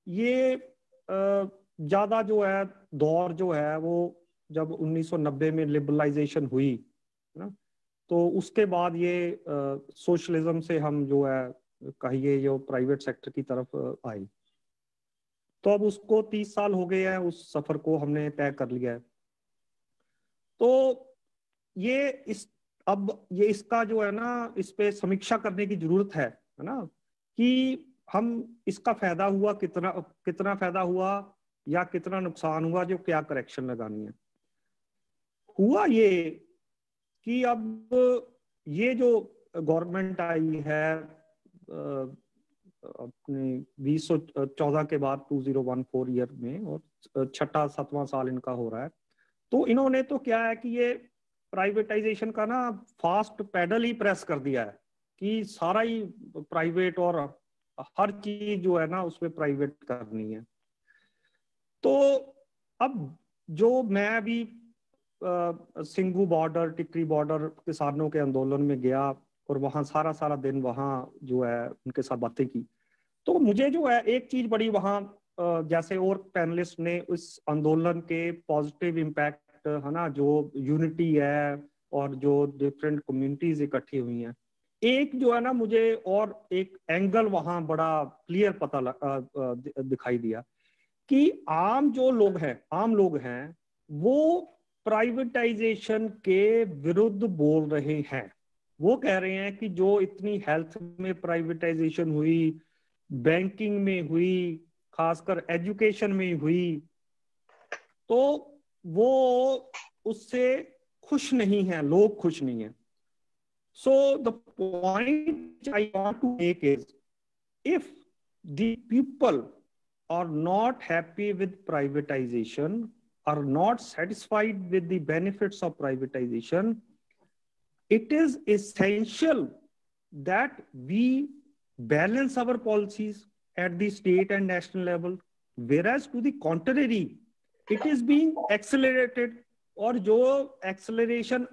ये ज्यादा जो है दौर जो है वो जब 1990 में लिबरलाइजेशन हुई ना, तो उसके बाद ये सोशलिज्म से हम जो है कहिए जो प्राइवेट सेक्टर की तरफ आई. तो अब उसको 30 साल हो गए हैं, उस सफर को हमने तय कर लिया है. तो ये इसका जो है ना, इस पे समीक्षा करने की जरूरत है ना, कि हम इसका फायदा हुआ कितना फायदा हुआ या कितना नुकसान हुआ, जो क्या करेक्शन लगानी है. हुआ ये कि अब ये जो गवर्नमेंट आई है अपने 2014 के बाद 2014 ईयर में, और छठा 7वां साल इनका हो रहा है. तो इन्होंने तो क्या है कि ये प्राइवेटाइजेशन का ना फास्ट पैडल ही प्रेस कर दिया है कि सारा ही प्राइवेट और हर चीज जो है ना उसमें प्राइवेट करनी है. तो अब जो मैं अभी सिंघू बॉर्डर, टिकरी बॉर्डर किसानों के आंदोलन में गया और वहाँ सारा दिन वहाँ जो है उनके साथ बातें की, तो मुझे जो है एक चीज बड़ी वहाँ, जैसे और पैनलिस्ट ने उस आंदोलन के पॉजिटिव इम्पैक्ट फैक्ट है ना, जो यूनिटी है और जो डिफरेंट कम्युनिटीज इकट्ठी हुई हैं। एक जो है ना, मुझे और एक एंगल वहां बड़ा क्लियर दिखाई दिया कि आम लोग हैं वो प्राइवेटाइजेशन के विरुद्ध बोल रहे हैं। वो कह रहे हैं कि जो इतनी हेल्थ में प्राइवेटाइजेशन हुई, बैंकिंग में हुई, खासकर एजुकेशन में हुई, तो वो उससे खुश नहीं है, लोग खुश नहीं है। So the point I want to make is, if the people are not happy with privatization, are not satisfied with the benefits of privatization, it is essential that we balance our policies at the state and national level, whereas to the contrary, it is being accelerated. और जो acceleration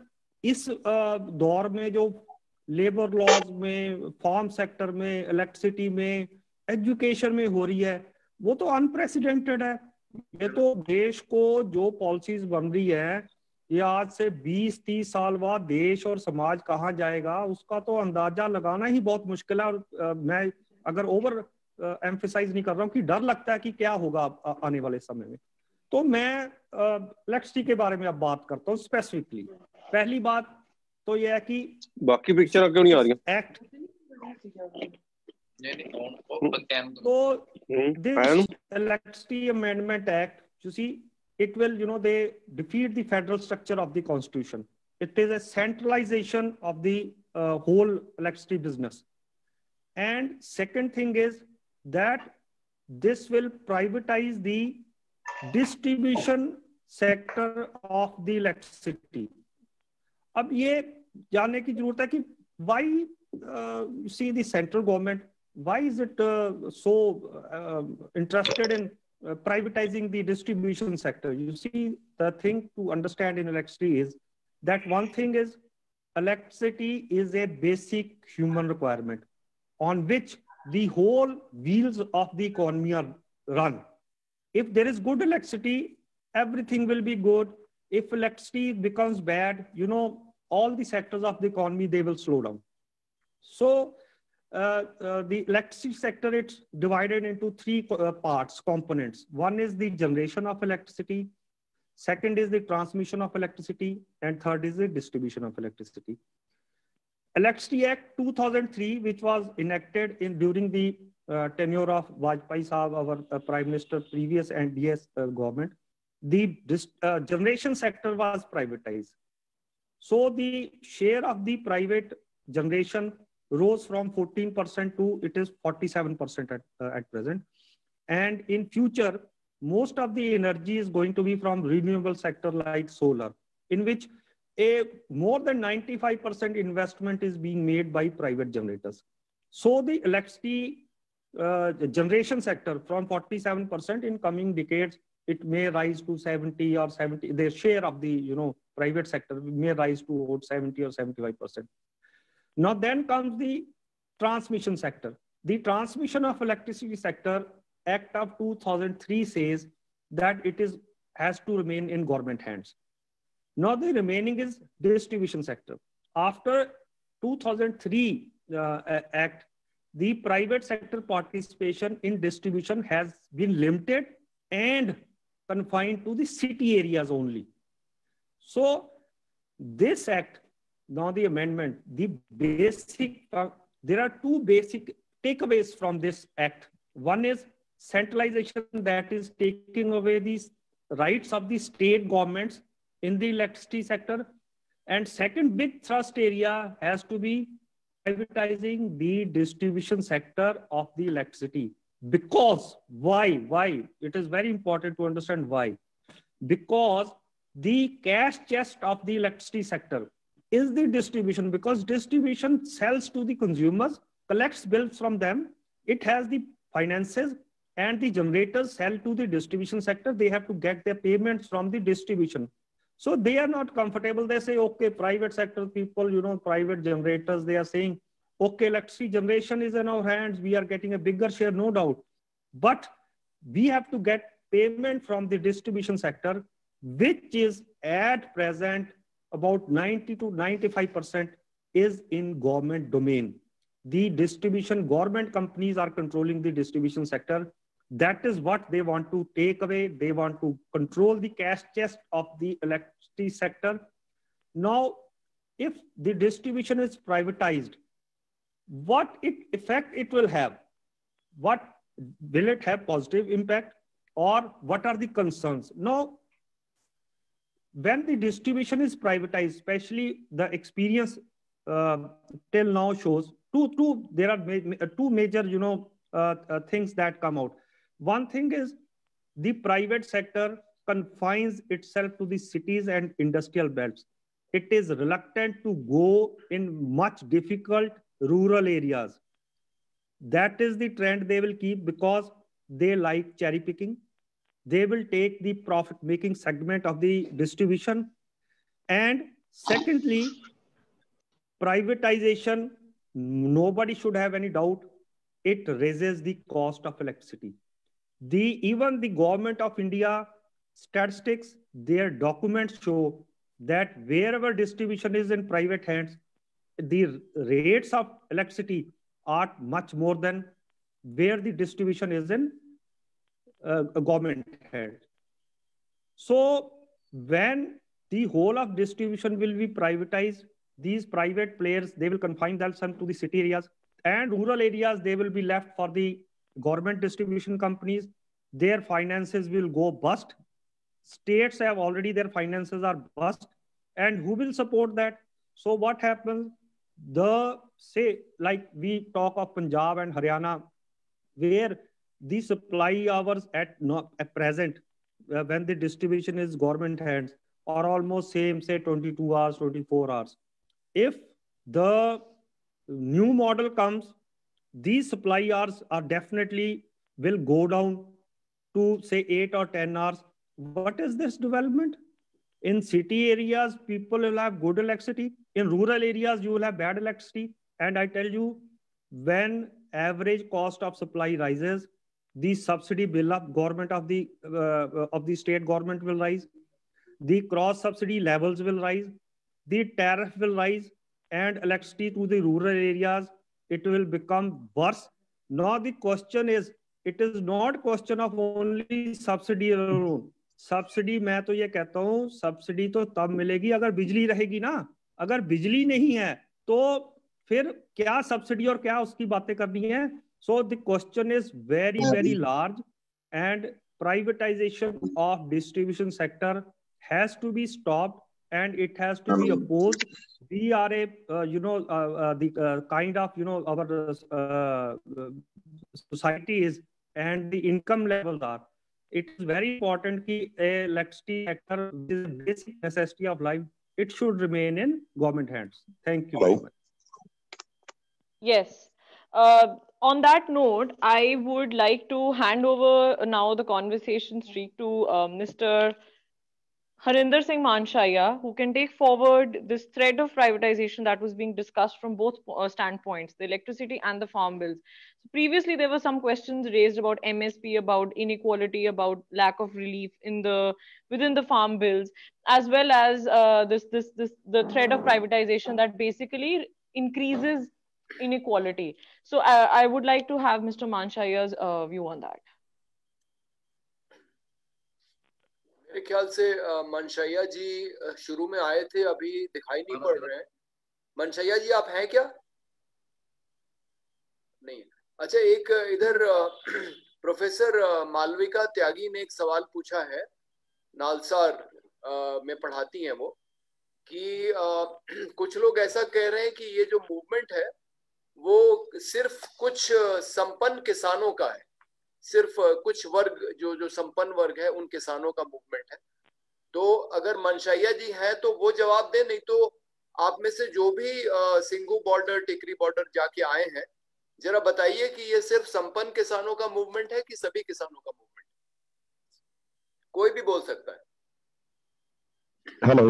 इस दौर में जो labour laws में, farm sector में, electricity में, education में हो रही है, वो तो अनप्रेसिडेंटेड है। ये तो देश को जो पॉलिसीज बन रही है, ये आज से 20-30 साल बाद देश और समाज कहाँ जाएगा उसका तो अंदाजा लगाना ही बहुत मुश्किल है। और मैं अगर ओवर एम्फेसाइज नहीं कर रहा हूँ कि डर लगता है कि क्या होगा आने वाले समय में। तो मैं इलेक्ट्रिसिटी के बारे में अब बात करता हूँ स्पेसिफिकली। पहली बात तो यह है कि बाकी पिक्चर क्यों नहीं आ रही एक्ट, तो this electricity amendment act, you see, it will, they defeat the federal structure of the constitution. It is a centralization of the whole electricity business. And second thing is that this will privatize the distribution sector of the electricity. अब ये जानने की जरूरत है कि why see the central government, why is it so interested in privatizing the distribution sector? You see, the thing to understand in electricity is that one thing is electricity is a basic human requirement on which the whole wheels of the economy are run. If there is good electricity, everything will be good. If electricity becomes bad, all the sectors of the economy, they will slow down. So the electricity sector, it's divided into three components. One is the generation of electricity. Second is the transmission of electricity. And third is the distribution of electricity. Electricity Act 2003, which was enacted during the tenure of Vajpayee Saab, our Prime Minister, previous NDS government, the generation sector was privatized. So the share of the private generation rose from 14% to it is 47% at present. And in future, most of the energy is going to be from renewable sector like solar, in which more than 95% investment is being made by private generators. So the electricity generation sector from 47% in coming decades, it may rise to 70 or 70. The share of the private sector may rise to about 70 or 75%. Now then comes the transmission sector. The transmission of electricity sector Act of 2003 says that it has to remain in government hands. Now the remaining is distribution sector. After 2003 Act, the private sector participation in distribution has been limited and confined to the city areas only. So this act, now the amendment, there are two basic takeaways from this act. One is centralization, that is taking away these rights of the state governments in the electricity sector. And second big thrust area has to be privatizing the distribution sector of the electricity. Because why? It is very important to understand why. Because the cash chest of the electricity sector is the distribution, because distribution sells to the consumers, collects bills from them, it has the finances, and the generators sell to the distribution sector. They have to get their payments from the distribution. So they are not comfortable. They say, okay, private sector people, private generators, they are saying, okay, electricity generation is in our hands. We are getting a bigger share, no doubt. But we have to get payment from the distribution sector. which is at present about 90 to 95% is in government domain. The distribution, government companies are controlling the distribution sector. That is what they want to take away. They want to control the cash chest of the electricity sector. Now, if the distribution is privatized, what effect it will have? What will it have positive impact, or what are the concerns? Now, when the distribution is privatized, especially the experience till now shows there are two major things that come out. One thing is the private sector confines itself to the cities and industrial belts. It is reluctant to go in much difficult rural areas. That is the trend they will keep because they like cherry picking. They will take the profit-making segment of the distribution. And secondly, privatization, nobody should have any doubt, it raises the cost of electricity. Even the government of India statistics, their documents show that wherever distribution is in private hands, the rates of electricity are much more than where the distribution is in a government hand. So when the whole of distribution will be privatized, these private players, they will confine themselves to the city areas, and rural areas, they will be left for the government distribution companies. Their finances will go bust. States have already, their finances are bust. And who will support that? So what happens? Like we talk of Punjab and Haryana, where the supply hours at present, when the distribution is government hands, are almost same, say 22 hours, 24 hours. If the new model comes, these supply hours are definitely will go down to say 8 or 10 hours. What is this development? In city areas, people will have good electricity. In rural areas, you will have bad electricity. And I tell you, when average cost of supply rises, the subsidy bill of government of the state government will rise. The cross subsidy levels will rise. The tariff will rise, and electricity to the rural areas, it will become worse. Now the question is, it is not question of only subsidy alone. Subsidy मैं तो ये कहता हूँ, subsidy तो तब मिलेगी अगर बिजली रहेगी ना. अगर बिजली नहीं है तो फिर क्या सब्सिडी और क्या उसकी बातें करनी है. So the question is very, very large, and privatization of distribution sector has to be stopped, and it has to be opposed. We are the kind of, our society is, and the income levels are. It is very important that electricity sector, which is a basic necessity of life, it should remain in government hands. Thank you very much. Yes. On that note, I would like to hand over now the conversation streak to Mr. Harinder Singh Manshaiya, who can take forward this thread of privatization that was being discussed from both standpoints, the electricity and the farm bills. So previously, there were some questions raised about MSP, about inequality, about lack of relief within the farm bills, as well as the thread of privatization that basically increases inequality. So I would like to have Mr. Manshaiya's view on that. मेरे ख्याल से मनशैया जी शुरू में आए थे, अभी दिखाई नहीं पड़ रहे हैं. मनशैया जी आप हैं क्या? नहीं. अच्छा, एक इधर प्रोफेसर मालविका त्यागी ने एक सवाल पूछा है, नालसार में पढ़ाती हैं वो, कि कुछ लोग ऐसा कह रहे हैं कि ये जो मूवमेंट है वो सिर्फ कुछ संपन्न किसानों का है, सिर्फ कुछ वर्ग जो संपन्न वर्ग है उन किसानों का मूवमेंट है. तो अगर मनशैया जी हैं तो वो जवाब दें, नहीं तो आप में से जो भी सिंघू बॉर्डर, टिकरी बॉर्डर जाके आए हैं, जरा बताइए कि ये सिर्फ संपन्न किसानों का मूवमेंट है कि सभी किसानों का मूवमेंट. कोई भी बोल सकता है. हेलो,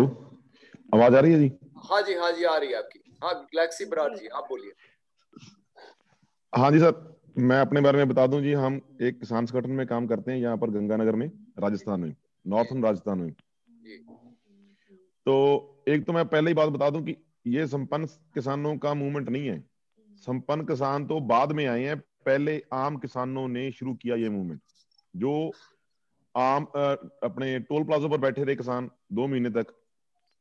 आवाज आ रही है जी? हाँ जी, हाँ जी, आ रही है आपकी. हाँ, गैलेक्सी बराड़ जी आप बोलिए. हाँ जी सर, मैं अपने बारे में बता दूं जी. हम एक किसान संगठन में काम करते हैं यहाँ पर गंगानगर में, राजस्थान में, नॉर्थन राजस्थान में. तो एक तो मैं पहले ही बात बता दूं कि ये संपन्न किसानों का मूवमेंट नहीं है। संपन्न किसान तो बाद में आए हैं, पहले आम किसानों ने शुरू किया ये मूवमेंट। जो आम अपने टोल प्लाजा पर बैठे थे किसान 2 महीने तक,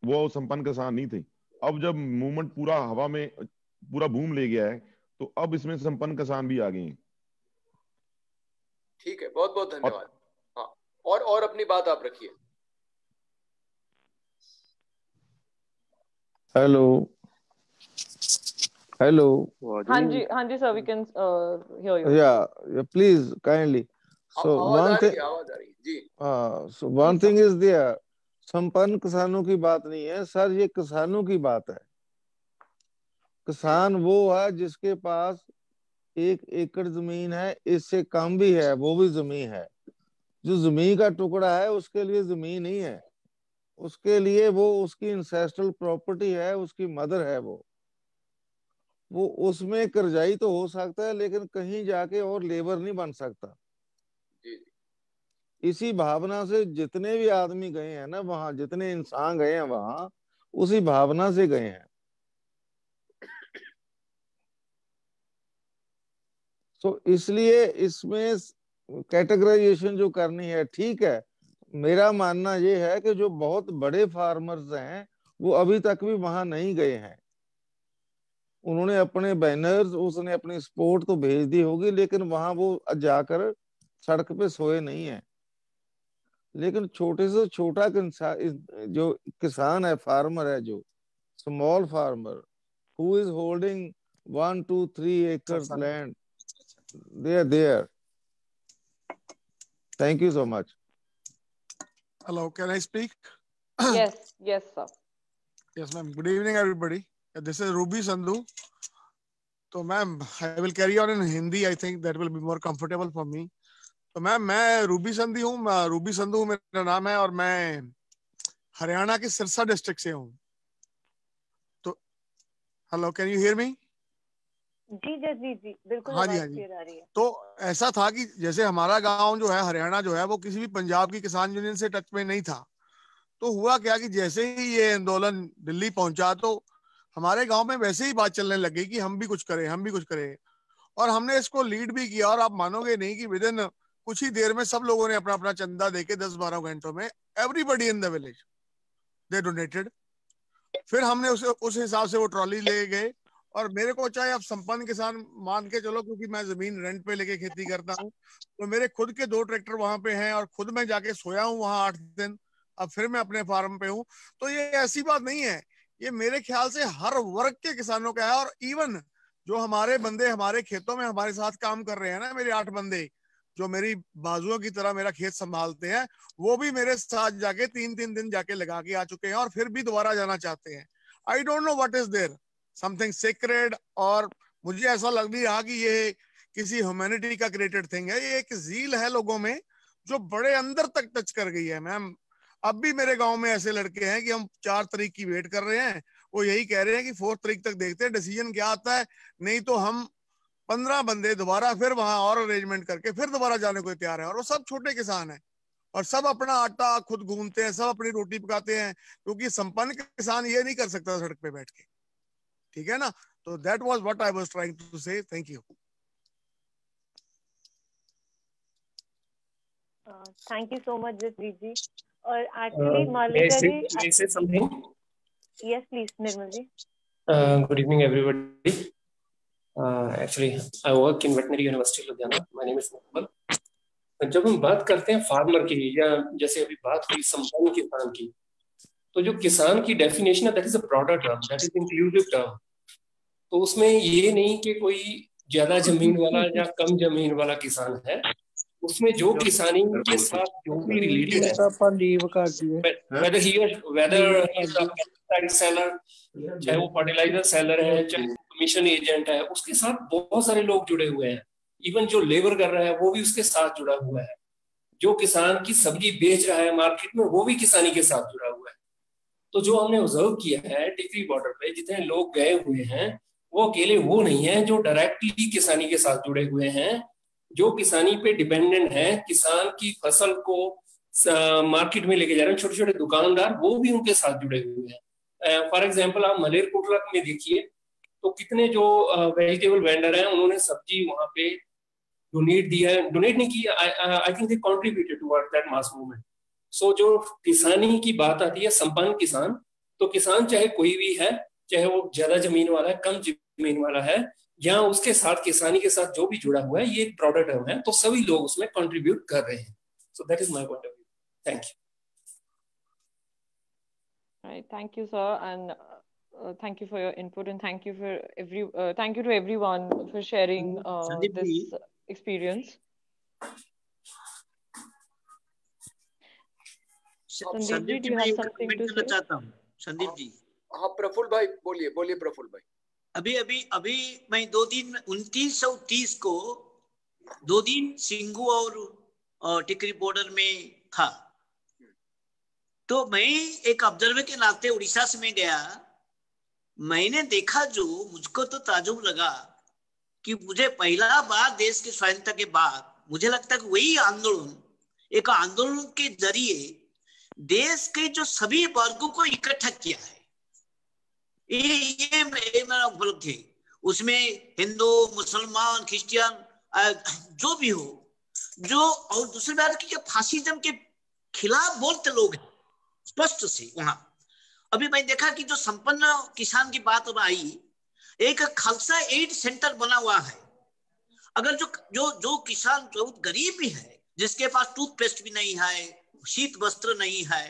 वो संपन्न किसान नहीं थे। अब जब मूवमेंट पूरा हवा में पूरा बूम ले गया है, तो अब इसमें संपन्न किसान भी आ गए हैं। ठीक है, बहुत बहुत धन्यवाद। हाँ, और अपनी बात आप रखिए। Hello hello. हाँ जी sir, we can hear you. Yeah please kindly. So आवाज आ रही जी। So one thing is there, संपन्न किसानों की बात नहीं है सर, ये किसानों की बात है। किसान वो है जिसके पास 1 एकड़ जमीन है, इससे कम भी है, वो भी जमीन है। जो जमीन का टुकड़ा है उसके लिए जमीन नहीं है, उसके लिए वो उसकी इंसेस्ट्रल प्रॉपर्टी है, उसकी मदर है। वो उसमें करजाई तो हो सकता है, लेकिन कहीं जाके और लेबर नहीं बन सकता। इसी भावना से जितने भी आदमी गए हैं ना वहां, जितने इंसान गए हैं वहां, उसी भावना से गए हैं। तो इसलिए इसमें कैटेगराइजेशन जो करनी है ठीक है। मेरा मानना ये है कि जो बहुत बड़े फार्मर्स हैं वो अभी तक भी वहां नहीं गए हैं। उन्होंने अपने बैनर्स, उसने अपनी सपोर्ट तो भेज दी होगी, लेकिन वहां वो जाकर सड़क पे सोए नहीं है। लेकिन छोटे से छोटा जो किसान है, फार्मर है, जो small farmer who is holding 1, 2, 3 acres land, they are there. Thank you so much. Hello, can I speak? Yes, sir. Yes, ma'am. Good evening, everybody. This is Ruby Sandhu. So, ma'am, I will carry on in Hindi. I think that will be more comfortable for me. तो ma'am, मैं Ruby Sandhu हूँ। Ruby Sandhu मेरा नाम है और मैं हरियाणा के Sirsa district से हूँ। तो hello, can you hear me? जी बिल्कुल। हाँ जी। आ रही है। तो ऐसा था कि जैसे हमारा गांव जो है, हरियाणा जो है, वो किसी भी पंजाब की किसान यूनियन से टच में नहीं था। तो हुआ क्या कि जैसे ही ये आंदोलन दिल्ली पहुंचा, तो हमारे गांव में वैसे ही बात चलने लगी कि हम भी कुछ करें। और हमने इसको लीड भी किया। और आप मानोगे नहीं कि विद इन कुछ ही देर में सब लोगों ने अपना अपना चंदा देके 10-12 घंटों में everybody in the village they donated. फिर हमने उस हिसाब से वो ट्रॉली ले गए। और मेरे को चाहे आप संपन्न किसान मान के चलो, क्योंकि मैं जमीन रेंट पे लेके खेती करता हूँ, तो मेरे खुद के 2 ट्रैक्टर वहां पे हैं और खुद मैं जाके सोया हूँ वहां 8 दिन। अब फिर मैं अपने फार्म पे हूँ। तो ये ऐसी बात नहीं है, ये मेरे ख्याल से हर वर्ग के किसानों का है। और इवन जो हमारे बंदे हमारे खेतों में हमारे साथ काम कर रहे हैं ना, मेरे 8 बंदे जो मेरी बाजुओं की तरह मेरा खेत संभालते हैं, वो भी मेरे साथ जाके 3-3 दिन जाके लगा के आ चुके हैं और फिर भी दोबारा जाना चाहते हैं। I don't know what is there, something secret. और मुझे ऐसा लग नहीं रहा कि ये किसी ह्यूमैनिटी का क्रिएटेड थिंग है। ये एक जील है लोगों में जो बड़े अंदर तक टच कर गई है। मैम, अब भी मेरे गांव में ऐसे लड़के हैं कि हम 4 तारीख की वेट कर रहे हैं, वो यही कह रहे हैं कि 4 तारीख तक देखते हैं डिसीजन क्या आता है, नहीं तो हम 15 बंदे दोबारा फिर वहां और अरेंजमेंट करके फिर दोबारा जाने को तैयार है। और वो सब छोटे किसान हैं और सब अपना आटा खुद घूमते हैं, सब अपनी रोटी पकाते हैं, क्योंकि संपन्न किसान ये नहीं कर सकता सड़क पे बैठ के। ठीक है ना? तो that was what I was trying to say. Thank you. Thank you so much Jasvir ji. और एक्चुअली मालिका जी, yes please Nirmal ji. Good evening everybody. Actually I work in Veterinary University Ludhiana. My name is Nirmal. जब हम बात करते हैं farmer की, या जैसे अभी बात हुई संपन्न किसान की, तो जो किसान की डेफिनेशन है that is a broader term, that is inclusive term. तो उसमें ये नहीं कि कोई ज्यादा जमीन वाला या कम जमीन वाला किसान है, उसमें जो किसानी के साथ जो भी रिलेटेड है, वेदर सेलर, चाहे वो फर्टिलाइजर सेलर है, चाहे कमीशन एजेंट है, उसके साथ बहुत सारे लोग जुड़े हुए हैं। इवन जो लेबर कर रहा है वो भी उसके साथ जुड़ा हुआ है। जो किसान की सब्जी बेच रहा है मार्केट में, वो भी किसानी के साथ जुड़ा हुआ है। तो जो हमने ऑब्जर्व किया है टिकरी बॉर्डर पे जितने लोग गए हुए हैं, वो अकेले वो नहीं है जो डायरेक्टली किसानी के साथ जुड़े हुए हैं, जो किसानी पे डिपेंडेंट है, किसान की फसल को मार्केट में लेके जा रहे हैं, छोटे छोटे दुकानदार वो भी उनके साथ जुड़े हुए हैं। फॉर एग्जाम्पल आप मलेरकोटला में देखिए तो कितने जो वेजिटेबल वेंडर हैं उन्होंने सब्जी वहां पे डोनेट दिया है, डोनेट नहीं किया, I think they contributed toward that mass movement. So जो किसानी की बात आती है, संपन्न किसान, तो किसान चाहे कोई भी है, चाहे वो ज्यादा जमीन वाला है, कम जमीन वाला है, या उसके साथ किसानी के साथ जो भी जुड़ा हुआ है, ये एक ब्रॉडर टर्म है, तो सभी लोग उसमें कंट्रीब्यूट कर रहे हैं। So that is my point of view. Thank you. Right, thank you, sir, and thank you for your input, and thank you for thank you to everyone for sharing this experience. Sandeep ji, मैं एक comment करना चाहता हूँ। संदीप जी। हाँ प्रफुल्ल भाई, बोलिए बोलिए प्रफुल्ल भाई। अभी मैं 2 दिन 2930 को 2 दिन सिंगू और टिकरी बॉर्डर में था, तो मैं एक ऑब्जर्वर के नाते उड़ीसा से मैं गया। मैंने देखा, जो मुझको तो ताजुब लगा कि मुझे पहला बार देश की स्वाधीनता के बाद मुझे लगता है कि वही आंदोलन, एक आंदोलन के जरिए देश के जो सभी वर्गों को इकट्ठा किया है। ये मेरा उपलब्धि है। उसमें हिंदू, मुसलमान, क्रिश्चियन जो भी हो, जो और दूसरी बात की फासिज्म के खिलाफ बोलते लोग हैं स्पष्ट से वहां। अभी मैं देखा कि जो संपन्न किसान की बात अब आई, एक खालसा एड सेंटर बना हुआ है। अगर जो किसान बहुत गरीब भी है, जिसके पास टूथपेस्ट भी नहीं है, शीत वस्त्र नहीं है,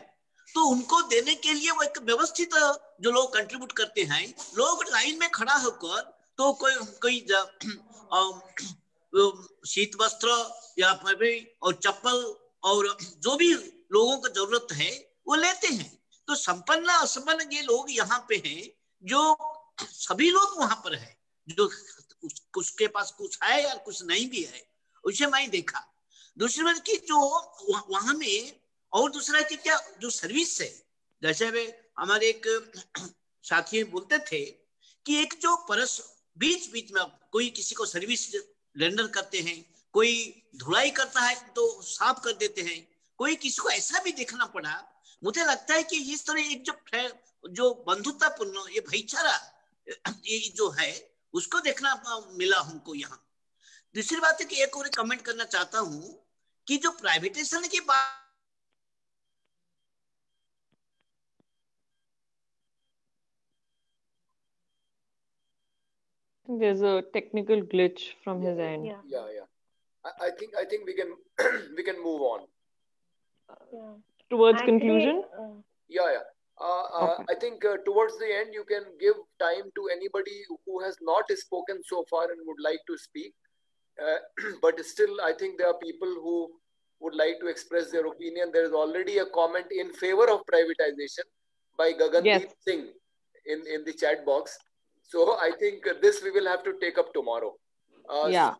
तो उनको देने के लिए वो एक व्यवस्थित जो लोग कंट्रीब्यूट करते हैं, लोग लाइन में खड़ा होकर, तो कोई शीत वस्त्र या और चप्पल और जो भी लोगों को जरूरत है वो लेते हैं। तो संपन्न असंपन्न ये लोग यहाँ पे हैं, जो सभी लोग वहां पर है, जो उसके पास कुछ है या कुछ नहीं भी है, उसे मैं देखा। दूसरी बात की जो वहां में, और दूसरा कि क्या जो सर्विस है, जैसे वे हमारे एक साथी बोलते थे कि एक जो परस बीच बीच में कोई किसी को सर्विस रेंडर करते हैं, कोई धुलाई करता है तो साफ कर देते हैं, कोई किसी को ऐसा भी देखना पड़ा। मुझे लगता है कि इस तरह एक जो बंधुतापूर्ण ये भाईचारा ये जो है उसको देखना मिला हमको यहाँ। दूसरी बात है कि एक और कमेंट करना चाहता हूँ कि जो प्राइवेटाइजेशन की बात, There's a technical glitch from his end. Yeah. I think we can move on. Towards conclusion? Yeah. Okay. I think towards the end you can give time to anybody who has not spoken so far and would like to speak. But still, I think there are people who would like to express their opinion. There is already a comment in favor of privatization by Gagandeep Singh in the chat box. So I think this we will have to take up tomorrow. Yeah.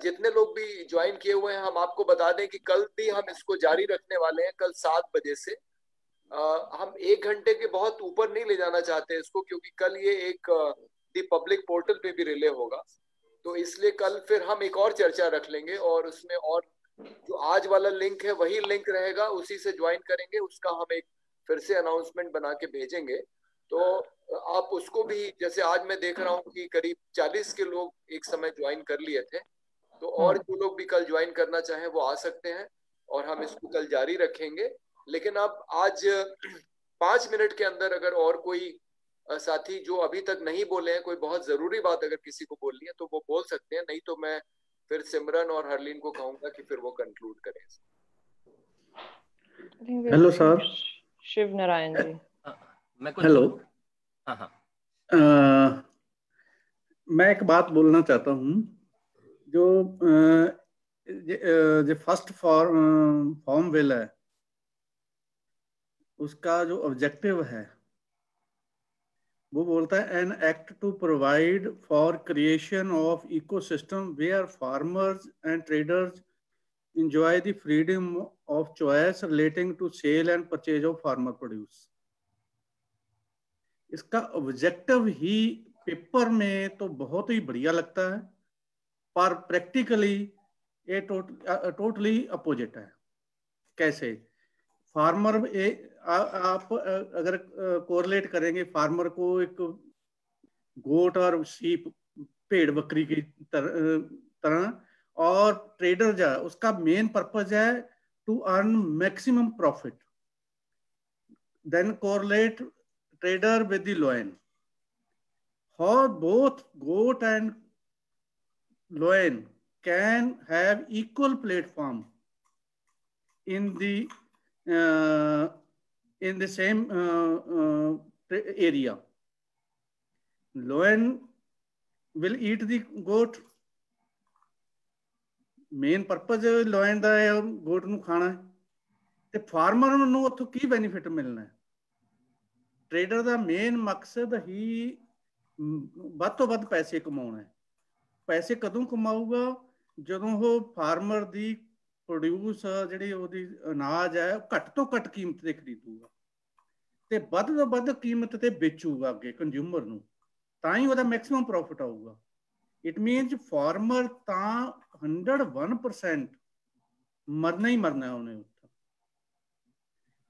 जितने लोग भी join किए हुए हैं, हम आपको बता दें कि कल भी हम इसको जारी रखने वाले हैं, कल 7 बजे से। हम 1 घंटे के बहुत ऊपर नहीं ले जाना चाहते इसको, क्योंकि कल ये एक दी पब्लिक पोर्टल पे भी रिले होगा, तो इसलिए कल फिर हम एक और चर्चा रख लेंगे, और उसमें और जो आज वाला लिंक है वही लिंक रहेगा, उसी से ज्वाइन करेंगे। उसका हम एक फिर से अनाउंसमेंट बना के भेजेंगे, तो आप उसको भी, जैसे आज मैं देख रहा हूँ कि करीब 40 के लोग एक समय ज्वाइन कर लिए थे, तो और जो लोग भी कल ज्वाइन करना चाहें वो आ सकते हैं, और हम इसको कल जारी रखेंगे। लेकिन अब आज 5 मिनट के अंदर अगर और कोई साथी जो अभी तक नहीं बोले हैं, कोई बहुत जरूरी बात अगर किसी को बोलनी है तो वो बोल सकते हैं, नहीं तो मैं फिर सिमरन और हरलीन को कहूंगा कि फिर वो कंक्लूड करें। Hello sir. Shiv Narayan ji. Hello. मैं एक बात बोलना चाहता हूँ। जो फर्स्ट फॉर्म बिल है, उसका जो ऑब्जेक्टिव है वो बोलता है an act to provide for creation of ecosystem where farmers and traders enjoy the freedom of choice relating to sale and purchase of farmer produce। इसका ऑब्जेक्टिव ही पेपर में तो बहुत ही बढ़िया लगता है, पर प्रैक्टिकली ये टोटली अपोजिट है। कैसे? फार्मर आप अगर कोरिलेट करेंगे फार्मर को एक गोट और शीप, भेड़ बकरी की तरह, और ट्रेडर जो है उसका मेन पर्पज है to earn maximum profit, then correlate trader with the lion. How both goat and loin can have equal platform in the same area. Loin will eat the goat. Main purpose loin ਦਾ ਹੈ goat ਨੂੰ ਖਾਣਾ ਹੈ, ਤੇ farmer ਨੂੰ ਉੱਥੋਂ ਕੀ benefit ਮਿਲਣਾ ਹੈ? Trader ਦਾ main ਮਕਸਦ ਹੀ ਵੱਧ ਤੋਂ ਵੱਧ ਪੈਸੇ ਕਮਾਉਣਾ ਹੈ. ਪੈਸੇ ਕਦੋਂ ਕਮਾਊਗਾ? ਜਦੋਂ ਉਹ ਫਾਰਮਰ ਦੀ ਪ੍ਰੋਡਿਊਸ ਜਿਹੜੀ ਉਹਦੀ ਅਨਾਜ ਹੈ ਘੱਟ ਤੋਂ ਘੱਟ ਕੀਮਤ ਤੇ ਖਰੀਦੂਗਾ ਤੇ ਵੱਧ ਤੋਂ ਵੱਧ ਕੀਮਤ ਤੇ ਵੇਚੂਗਾ ਅੱਗੇ ਕੰਜ਼ਿਊਮਰ ਨੂੰ, ਤਾਂ ਹੀ ਉਹਦਾ ਮੈਕਸਿਮਮ ਪ੍ਰੋਫਿਟ ਆਊਗਾ. ਇਟ ਮੀਨਸ ਫਾਰਮਰ ਤਾਂ 101% ਮਰਨਾ ਹੀ ਮਰਨਾ ਉਹਨੇ ਉੱਥੇ.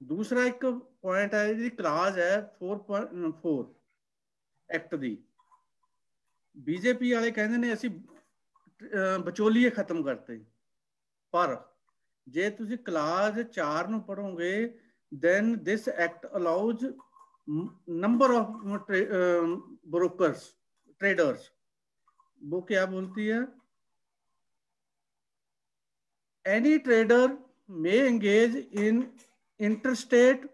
ਦੂਸਰਾ ਇੱਕ ਪੁਆਇੰਟ ਹੈ, ਇਹਦੀ ਕਲਾਜ਼ ਹੈ 4.4 ਐਕਟ ਦੀ. ਬੀਜੇਪੀ ਵਾਲੇ ਕਹਿੰਦੇ ਨੇ ਅਸੀਂ ਵਿਚੋਲੀਏ ਖਤਮ ਕਰਤੇ, ਪਰ ਜੇ ਤੁਸੀਂ ਕਲਾਜ਼ 4 ਨੂੰ ਪੜੋਗੇ then this act allows number of brokers, traders. वो क्या बोलती है? Any trader may engage in interstate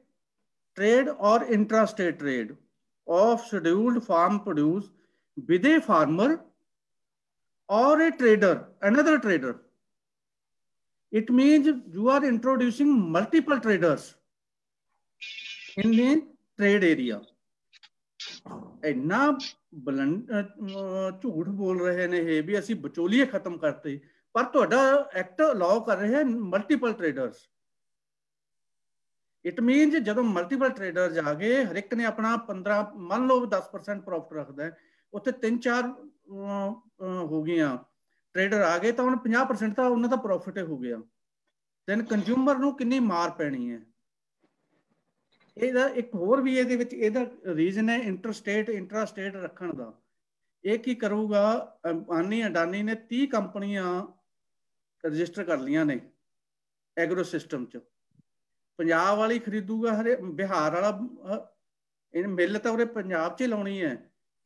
trade or intrastate trade of scheduled farm produce with a farmer or a trader, another trader. It means you are introducing multiple traders in the trade area. ਇੰਨਾ ਬਲੰਡ ਝੂਠ ਬੋਲ ਰਹੇ ਨੇ ਇਹ ਵੀ ਅਸੀਂ ਵਿਚੋਲੀਏ ਖਤਮ ਕਰਤੇ, ਪਰ ਤੁਹਾਡਾ ਐਕਟ ਅਲਾਉ ਕਰ ਰਿਹਾ ਮਲਟੀਪਲ ਟ੍ਰੇਡਰਸ. ਇਟ ਮੀਨਸ ਜਦੋਂ ਮਲਟੀਪਲ ਟ੍ਰੇਡਰਸ ਆ ਗਏ, ਹਰ ਇੱਕ ਨੇ ਆਪਣਾ 15 ਮੰਨ ਲਓ 10% ਪ੍ਰੋਫਿਟ ਰੱਖਦਾ ਹੈ, ਉੱਥੇ 3-4 ਹੋ ਗਈਆਂ ਟ੍ਰੇਡਰ ਆ ਗਏ ਤਾਂ ਹੁਣ 50% ਤਾਂ ਉਹਨਾਂ ਦਾ ਪ੍ਰੋਫਿਟ ਹੋ ਗਿਆ. ਦੈਨ ਕੰਜ਼ਿਊਮਰ ਨੂੰ ਕਿੰਨੀ ਮਾਰ ਪੈਣੀ ਹੈ. ਇਹਦਾ ਇੱਕ ਹੋਰ ਵੀ ਇਹਦੇ ਵਿੱਚ ਇਹਦਾ ਰੀਜ਼ਨ ਹੈ ਇੰਟਰਸਟੇਟ ਇੰਟਰਾਸਟੇਟ ਰੱਖਣ ਦਾ. ਇਹ ਕੀ ਕਰੂਗਾ? ਅੰਬਾਨੀ ਅਡਾਨੀ ਨੇ 30 ਕੰਪਨੀਆਂ ਰਜਿਸਟਰ ਕਰ ਲਈਆਂ ਨੇ ਐਗਰੋ ਸਿਸਟਮ 'ਚ. ਪੰਜਾਬ ਵਾਲੀ ਖਰੀਦੂਗਾ, ਹਰੇ ਬਿਹਾਰ ਵਾਲਾ ਇਹ ਮਿੱਲ ਤਾਂ ਉਰੇ ਪੰਜਾਬ 'ਚ ਲਾਉਣੀ ਹੈ.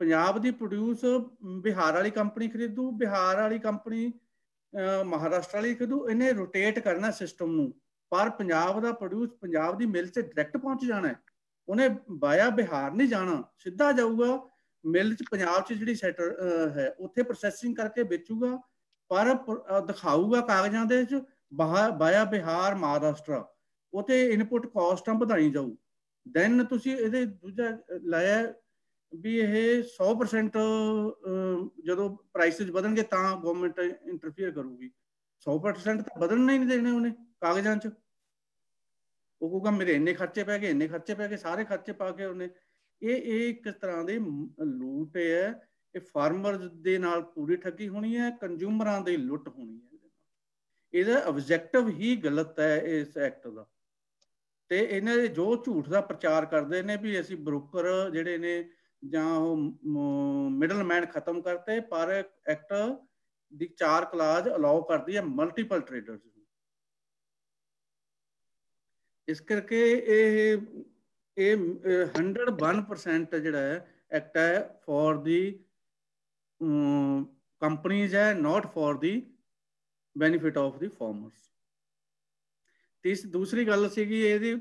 ਪੰਜਾਬ ਦੀ ਪ੍ਰੋਡਿਊਸ ਬਿਹਾਰ ਵਾਲੀ ਕੰਪਨੀ ਖਰੀਦੂ, ਬਿਹਾਰ ਵਾਲੀ ਕੰਪਨੀ ਮਹਾਰਾਸ਼ਟਰ ਵਾਲੀ ਖਰੀਦੂ. ਇਹਨੇ ਰੋਟੇਟ ਕਰਨਾ ਸਿਸਟਮ ਨੂੰ, ਪਰ ਪੰਜਾਬ ਦਾ ਪ੍ਰੋਡਿਊਸ ਪੰਜਾਬ ਦੀ ਮਿਲ 'ਚ ਡਾਇਰੈਕਟ ਪਹੁੰਚ ਜਾਣਾ ਹੈ. ਉਹਨੇ ਬਾਇਆ ਬਿਹਾਰ ਨਹੀਂ ਜਾਣਾ, ਸਿੱਧਾ ਜਾਊਗਾ ਮਿਲ 'ਚ ਪੰਜਾਬ 'ਚ ਜਿਹੜੀ ਸੈਟਰ ਹੈ ਉੱਥੇ ਪ੍ਰੋਸੈਸਿੰਗ ਕਰਕੇ ਵੇਚੂਗਾ, ਪਰ ਦਿਖਾਊਗਾ ਕਾਗਜ਼ਾਂ ਦੇ 'ਚ ਬਾਇਆ ਬਿਹਾਰ ਮਹਾਰਾਸ਼ਟਰ. ਉੱਥੇ ਇਨਪੁਟ ਕਾਸਟਾਂ ਵਧਾਈ ਜਾਊ. ਦੈਨ ਤੁਸੀਂ ਇਹਦੇ ਦੂਜਾ ਲਾਇਆ ਵੀ ਇਹ 100% ਜਦੋਂ ਪ੍ਰਾਈਸਿਸ ਵਧਣਗੇ ਤਾਂ ਗਵਰਨਮੈਂਟ ਇੰਟਰਫੀਅਰ ਕਰੂਗੀ. 100% ਤਾਂ ਵਧਣ ਨਹੀਂ ਦੇਣੇ ਉਹਨੇ ਕਾਗਜ਼ਾਂ 'ਚ. ਉਹ ਕਹੂਗਾ ਮੇਰੇ ਇੰਨੇ ਖਰਚੇ ਪੈ ਗਏ, ਇੰਨੇ ਖਰਚੇ ਪੈ ਗਏ, ਸਾਰੇ ਖਰਚੇ ਪਾ ਕੇ ਉਹਨੇ ਇਹ ਇੱਕ ਤਰ੍ਹਾਂ ਦੇ ਲੂਟ ਹੈ. ਇਹ ਫਾਰਮਰ ਦੇ ਨਾਲ ਪੂਰੀ ਠੱਗੀ ਹੋਣੀ ਹੈ, ਕੰਜ਼ਿਊਮਰਾਂ ਦੀ ਲੁੱਟ ਹੋਣੀ ਹੈ. ਇਹਦਾ ਆਬਜੈਕਟਿਵ ਹੀ ਗਲਤ ਹੈ ਇਸ ਐਕਟ ਦਾ. ਤੇ ਇਹਨਾਂ ਦੇ ਜੋ ਝੂਠ ਦਾ ਪ੍ਰਚਾਰ ਕਰਦੇ ਨੇ ਵੀ ਅਸੀਂ ਬ੍ਰੋਕਰ ਜਿਹੜੇ ਨੇ ਜਾਂ ਉਹ ਮਿਡਲਮੈਨ ਖਤਮ ਕਰਤੇ, ਪਰ ਐਕਟ ਦੀ 4 ਕਲਾਜ਼ ਅਲਾਉ ਕਰਦੀ ਹੈ ਮਲਟੀਪਲ ਟ੍ਰੇਡਰਸ ਨੂੰ. ਇਸ ਕਰਕੇ ਇਹ 101% ਜਿਹੜਾ ਹੈ ਐਕਟ ਹੈ ਫॉर ਦੀ ਕੰਪਨੀਜ਼ ਹੈ, not for the benefit of the farmers. ਦੂਸਰੀ ਗੱਲ ਸੀਗੀ ਇਹਦੀ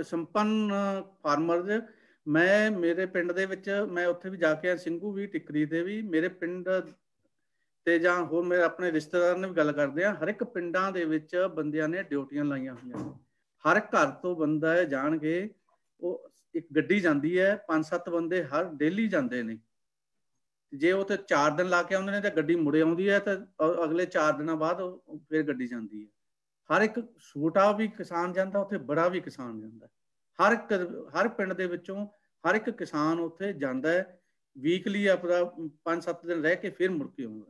ਸੰਪੰਨ ਫਾਰਮਰਜ਼. ਮੈਂ ਮੇਰੇ ਪਿੰਡ ਦੇ ਵਿੱਚ, ਮੈਂ ਉੱਥੇ ਵੀ ਜਾ ਕੇ ਆਇਆ, ਸਿੰਘੂ ਵੀ, ਟਿੱਕਰੀ ਤੇ ਵੀ. ਮੇਰੇ ਪਿੰਡ ਤੇ ਜਾਂ ਹੋਰ ਮੇਰੇ ਆਪਣੇ ਰਿਸ਼ਤੇਦਾਰ ਨੇ ਵੀ ਗੱਲ ਕਰਦੇ ਆ, ਹਰ ਇੱਕ ਪਿੰਡਾਂ ਦੇ ਵਿੱਚ ਬੰਦਿਆਂ ਨੇ ਡਿਊਟੀਆਂ ਲਾਈਆਂ ਹੋਈਆਂ ਨੇ. ਹਰ ਘਰ ਤੋਂ ਬੰਦਾ ਜਾਣਗੇ, ਉਹ ਇੱਕ ਗੱਡੀ ਜਾਂਦੀ ਹੈ, 5-7 ਬੰਦੇ ਹਰ ਡੇਲੀ ਜਾਂਦੇ ਨੇ. ਜੇ ਉਹ ਤੇ 4 ਦਿਨ ਲਾ ਕੇ ਆਉਂਦੇ ਨੇ ਤਾਂ ਗੱਡੀ ਮੁੜੇ ਆਉਂਦੀ ਹੈ, ਤਾਂ ਅਗਲੇ 4 ਦਿਨਾਂ ਬਾਅਦ ਫਿਰ ਗੱਡੀ ਜਾਂਦੀ ਹੈ. ਹਰ ਇੱਕ ਛੋਟਾ ਵੀ ਕਿਸਾਨ ਜਾਂਦਾ ਉੱਥੇ, ਬੜਾ ਵੀ ਕਿਸਾਨ ਜਾਂਦਾ. ਹਰ ਪਿੰਡ ਦੇ ਵਿੱਚੋਂ ਹਰ ਇੱਕ ਕਿਸਾਨ ਉੱਥੇ ਜਾਂਦਾ ਹੈ ਵੀਕਲੀ, ਆਪਣਾ 5-7 ਦਿਨ ਰਹਿ ਕੇ ਫਿਰ ਮੁੜ ਕੇ ਆਉਂਦਾ.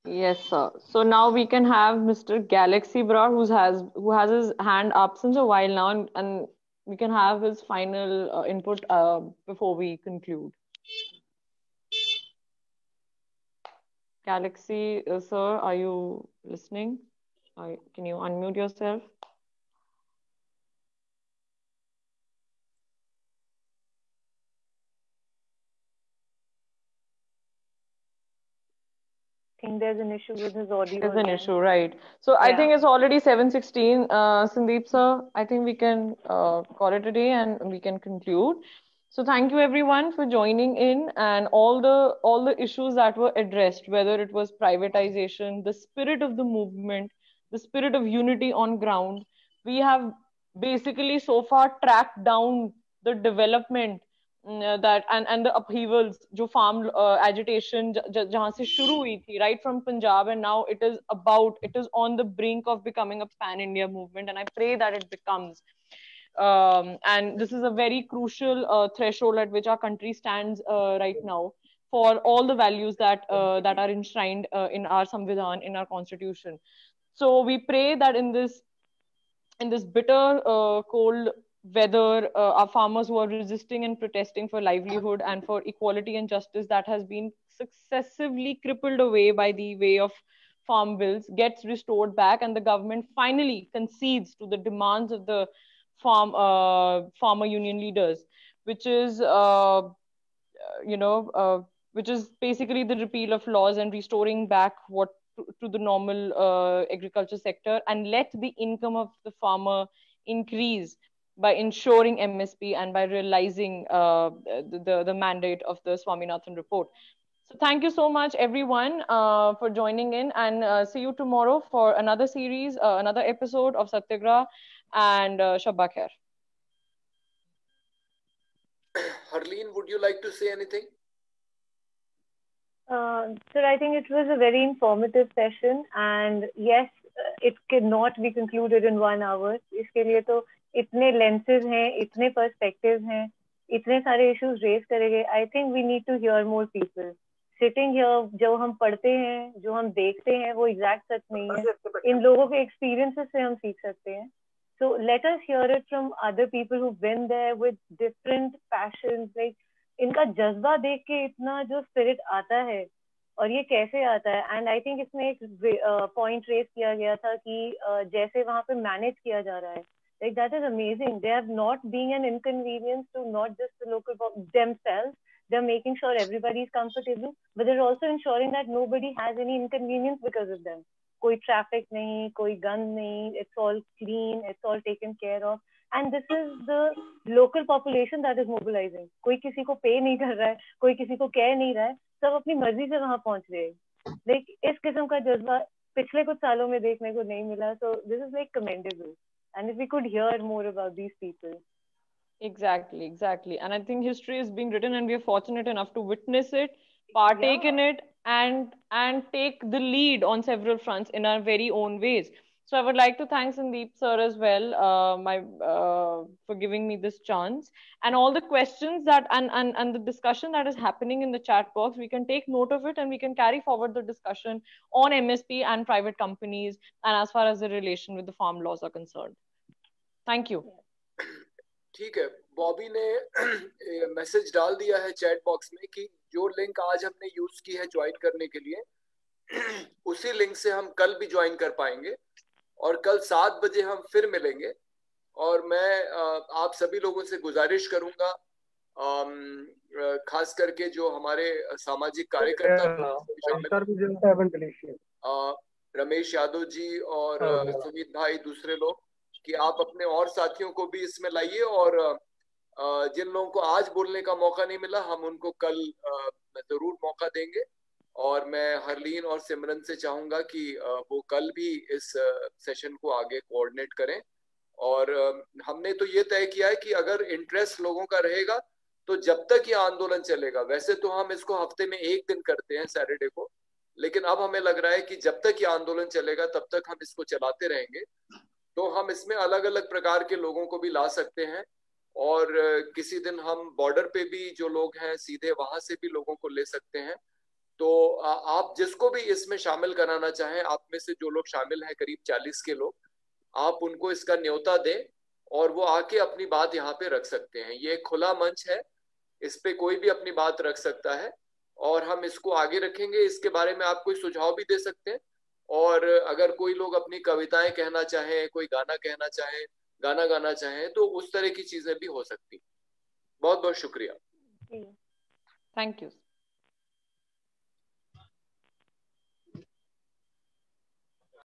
Yes, sir. So now we can have Mr. Galaxy Broad, who has his hand up since a while now, and we can have his final input before we conclude. Galaxy, sir, are you listening? Can you unmute yourself? I think there's an issue with his audio. There's an again. issue, right? So I think it's already 7:16. Sandeep sir, I think we can call it a day and we can conclude. So thank you everyone for joining in, and all the issues that were addressed, whether it was privatization, the spirit of the movement, the spirit of unity on ground. We have basically so far tracked down the development that and the upheavals जो farm agitation जहाँ से शुरू हुई थी, right from Punjab, and now it is on the brink of becoming a pan India movement, and I pray that it becomes. And this is a very crucial threshold at which our country stands right now for all the values that are enshrined in our Samvidhan, in our constitution. So we pray that in this bitter cold weather, our farmers who are resisting and protesting for livelihood and for equality and justice that has been successively crippled away by the way of farm bills gets restored back, and the government finally concedes to the demands of the farmer union leaders, which is which is basically the repeal of laws and restoring back what to the normal agriculture sector, and let the income of the farmer increase by ensuring MSP and by realizing the mandate of the Swaminathan report. So thank you so much everyone for joining in, and see you tomorrow for another series, another episode of Satyagrah, and Shabba Khair. Harleen, would you like to say anything? Sir, I think it was a very informative session, and yes, it cannot be concluded in 1 hour. इसके लिए तो इतने lenses हैं, इतने perspectives हैं, इतने सारे issues raise करेंगे. I think we need to hear more people. Sitting here, जो हम पढ़ते हैं, जो हम देखते हैं, वो exact सच नहीं है. इन लोगों के experiences से हम सीख सकते हैं. So let us hear it from other people who've been there with different passions. Like इनका जज्बा देख के इतना जो स्पिरिट आता है और ये कैसे आता है. एंड आई थिंक इसमें एक पॉइंट रेस किया गया था कि जैसे वहां पे मैनेज किया जा रहा है, like that is amazing. They have not being an inconvenience to not just the local themselves. They're making sure everybody is comfortable, but they're also ensuring that nobody has any inconvenience because of them. कोई traffic नहीं, कोई गंद नहीं, it's all clean, it's all taken care of. And this is the local population that is mobilizing. कोई किसी को पे नहीं कर रहा है, कोई किसी को कह नहीं रहा है, सब अपनी मर्जी से वहां पहुंच रहे हैं. Like इस किस्म का जज्बा पिछले कुछ सालों में देखने को नहीं मिला. So this is like commendable. And if we could hear more about these people. Exactly. And I think history is being written, and we are fortunate enough to witness it, partake in it, and take the lead on several fronts in our very own ways. So I would like to thank Sandeep sir as well, for giving me this chance, and all the questions that and the discussion that is happening in the chat box. We can take note of it, and we can carry forward the discussion on MSP and private companies, and as far as the relation with the farm laws are concerned. Thank you. ठीक है, बॉबी ने message डाल दिया है chat box में कि जो link आज हमने यूज की है ज्वाइन करने के लिए, उसी लिंक से हम कल भी ज्वाइन कर पाएंगे, और कल 7 बजे हम फिर मिलेंगे. और मैं आप सभी लोगों से गुजारिश करूंगा, खास करके जो हमारे सामाजिक कार्यकर्ता रमेश यादव जी और सुमित भाई, दूसरे लोग, कि आप अपने और साथियों को भी इसमें लाइए, और जिन लोगों को आज बोलने का मौका नहीं मिला, हम उनको कल जरूर मौका देंगे. और मैं हरलीन और सिमरन से चाहूंगा कि वो कल भी इस सेशन को आगे कोऑर्डिनेट करें. और हमने तो ये तय किया है कि अगर इंटरेस्ट लोगों का रहेगा तो जब तक ये आंदोलन चलेगा, वैसे तो हम इसको हफ्ते में 1 दिन करते हैं सैटरडे को, लेकिन अब हमें लग रहा है कि जब तक ये आंदोलन चलेगा तब तक हम इसको चलाते रहेंगे. तो हम इसमें अलग अलग प्रकार के लोगों को भी ला सकते हैं, और किसी दिन हम बॉर्डर पे भी जो लोग हैं सीधे वहां से भी लोगों को ले सकते हैं. तो आप जिसको भी इसमें शामिल कराना चाहें, आप में से जो लोग शामिल हैं करीब 40 के लोग, आप उनको इसका न्योता दें और वो आके अपनी बात यहाँ पे रख सकते हैं। ये एक खुला मंच है, इस पे कोई भी अपनी बात रख सकता है और हम इसको आगे रखेंगे। इसके बारे में आप कोई सुझाव भी दे सकते हैं, और अगर कोई लोग अपनी कविताएं कहना चाहें, कोई गाना कहना चाहें, गाना गाना चाहें, तो उस तरह की चीजें भी हो सकती। बहुत बहुत शुक्रिया। Thank you.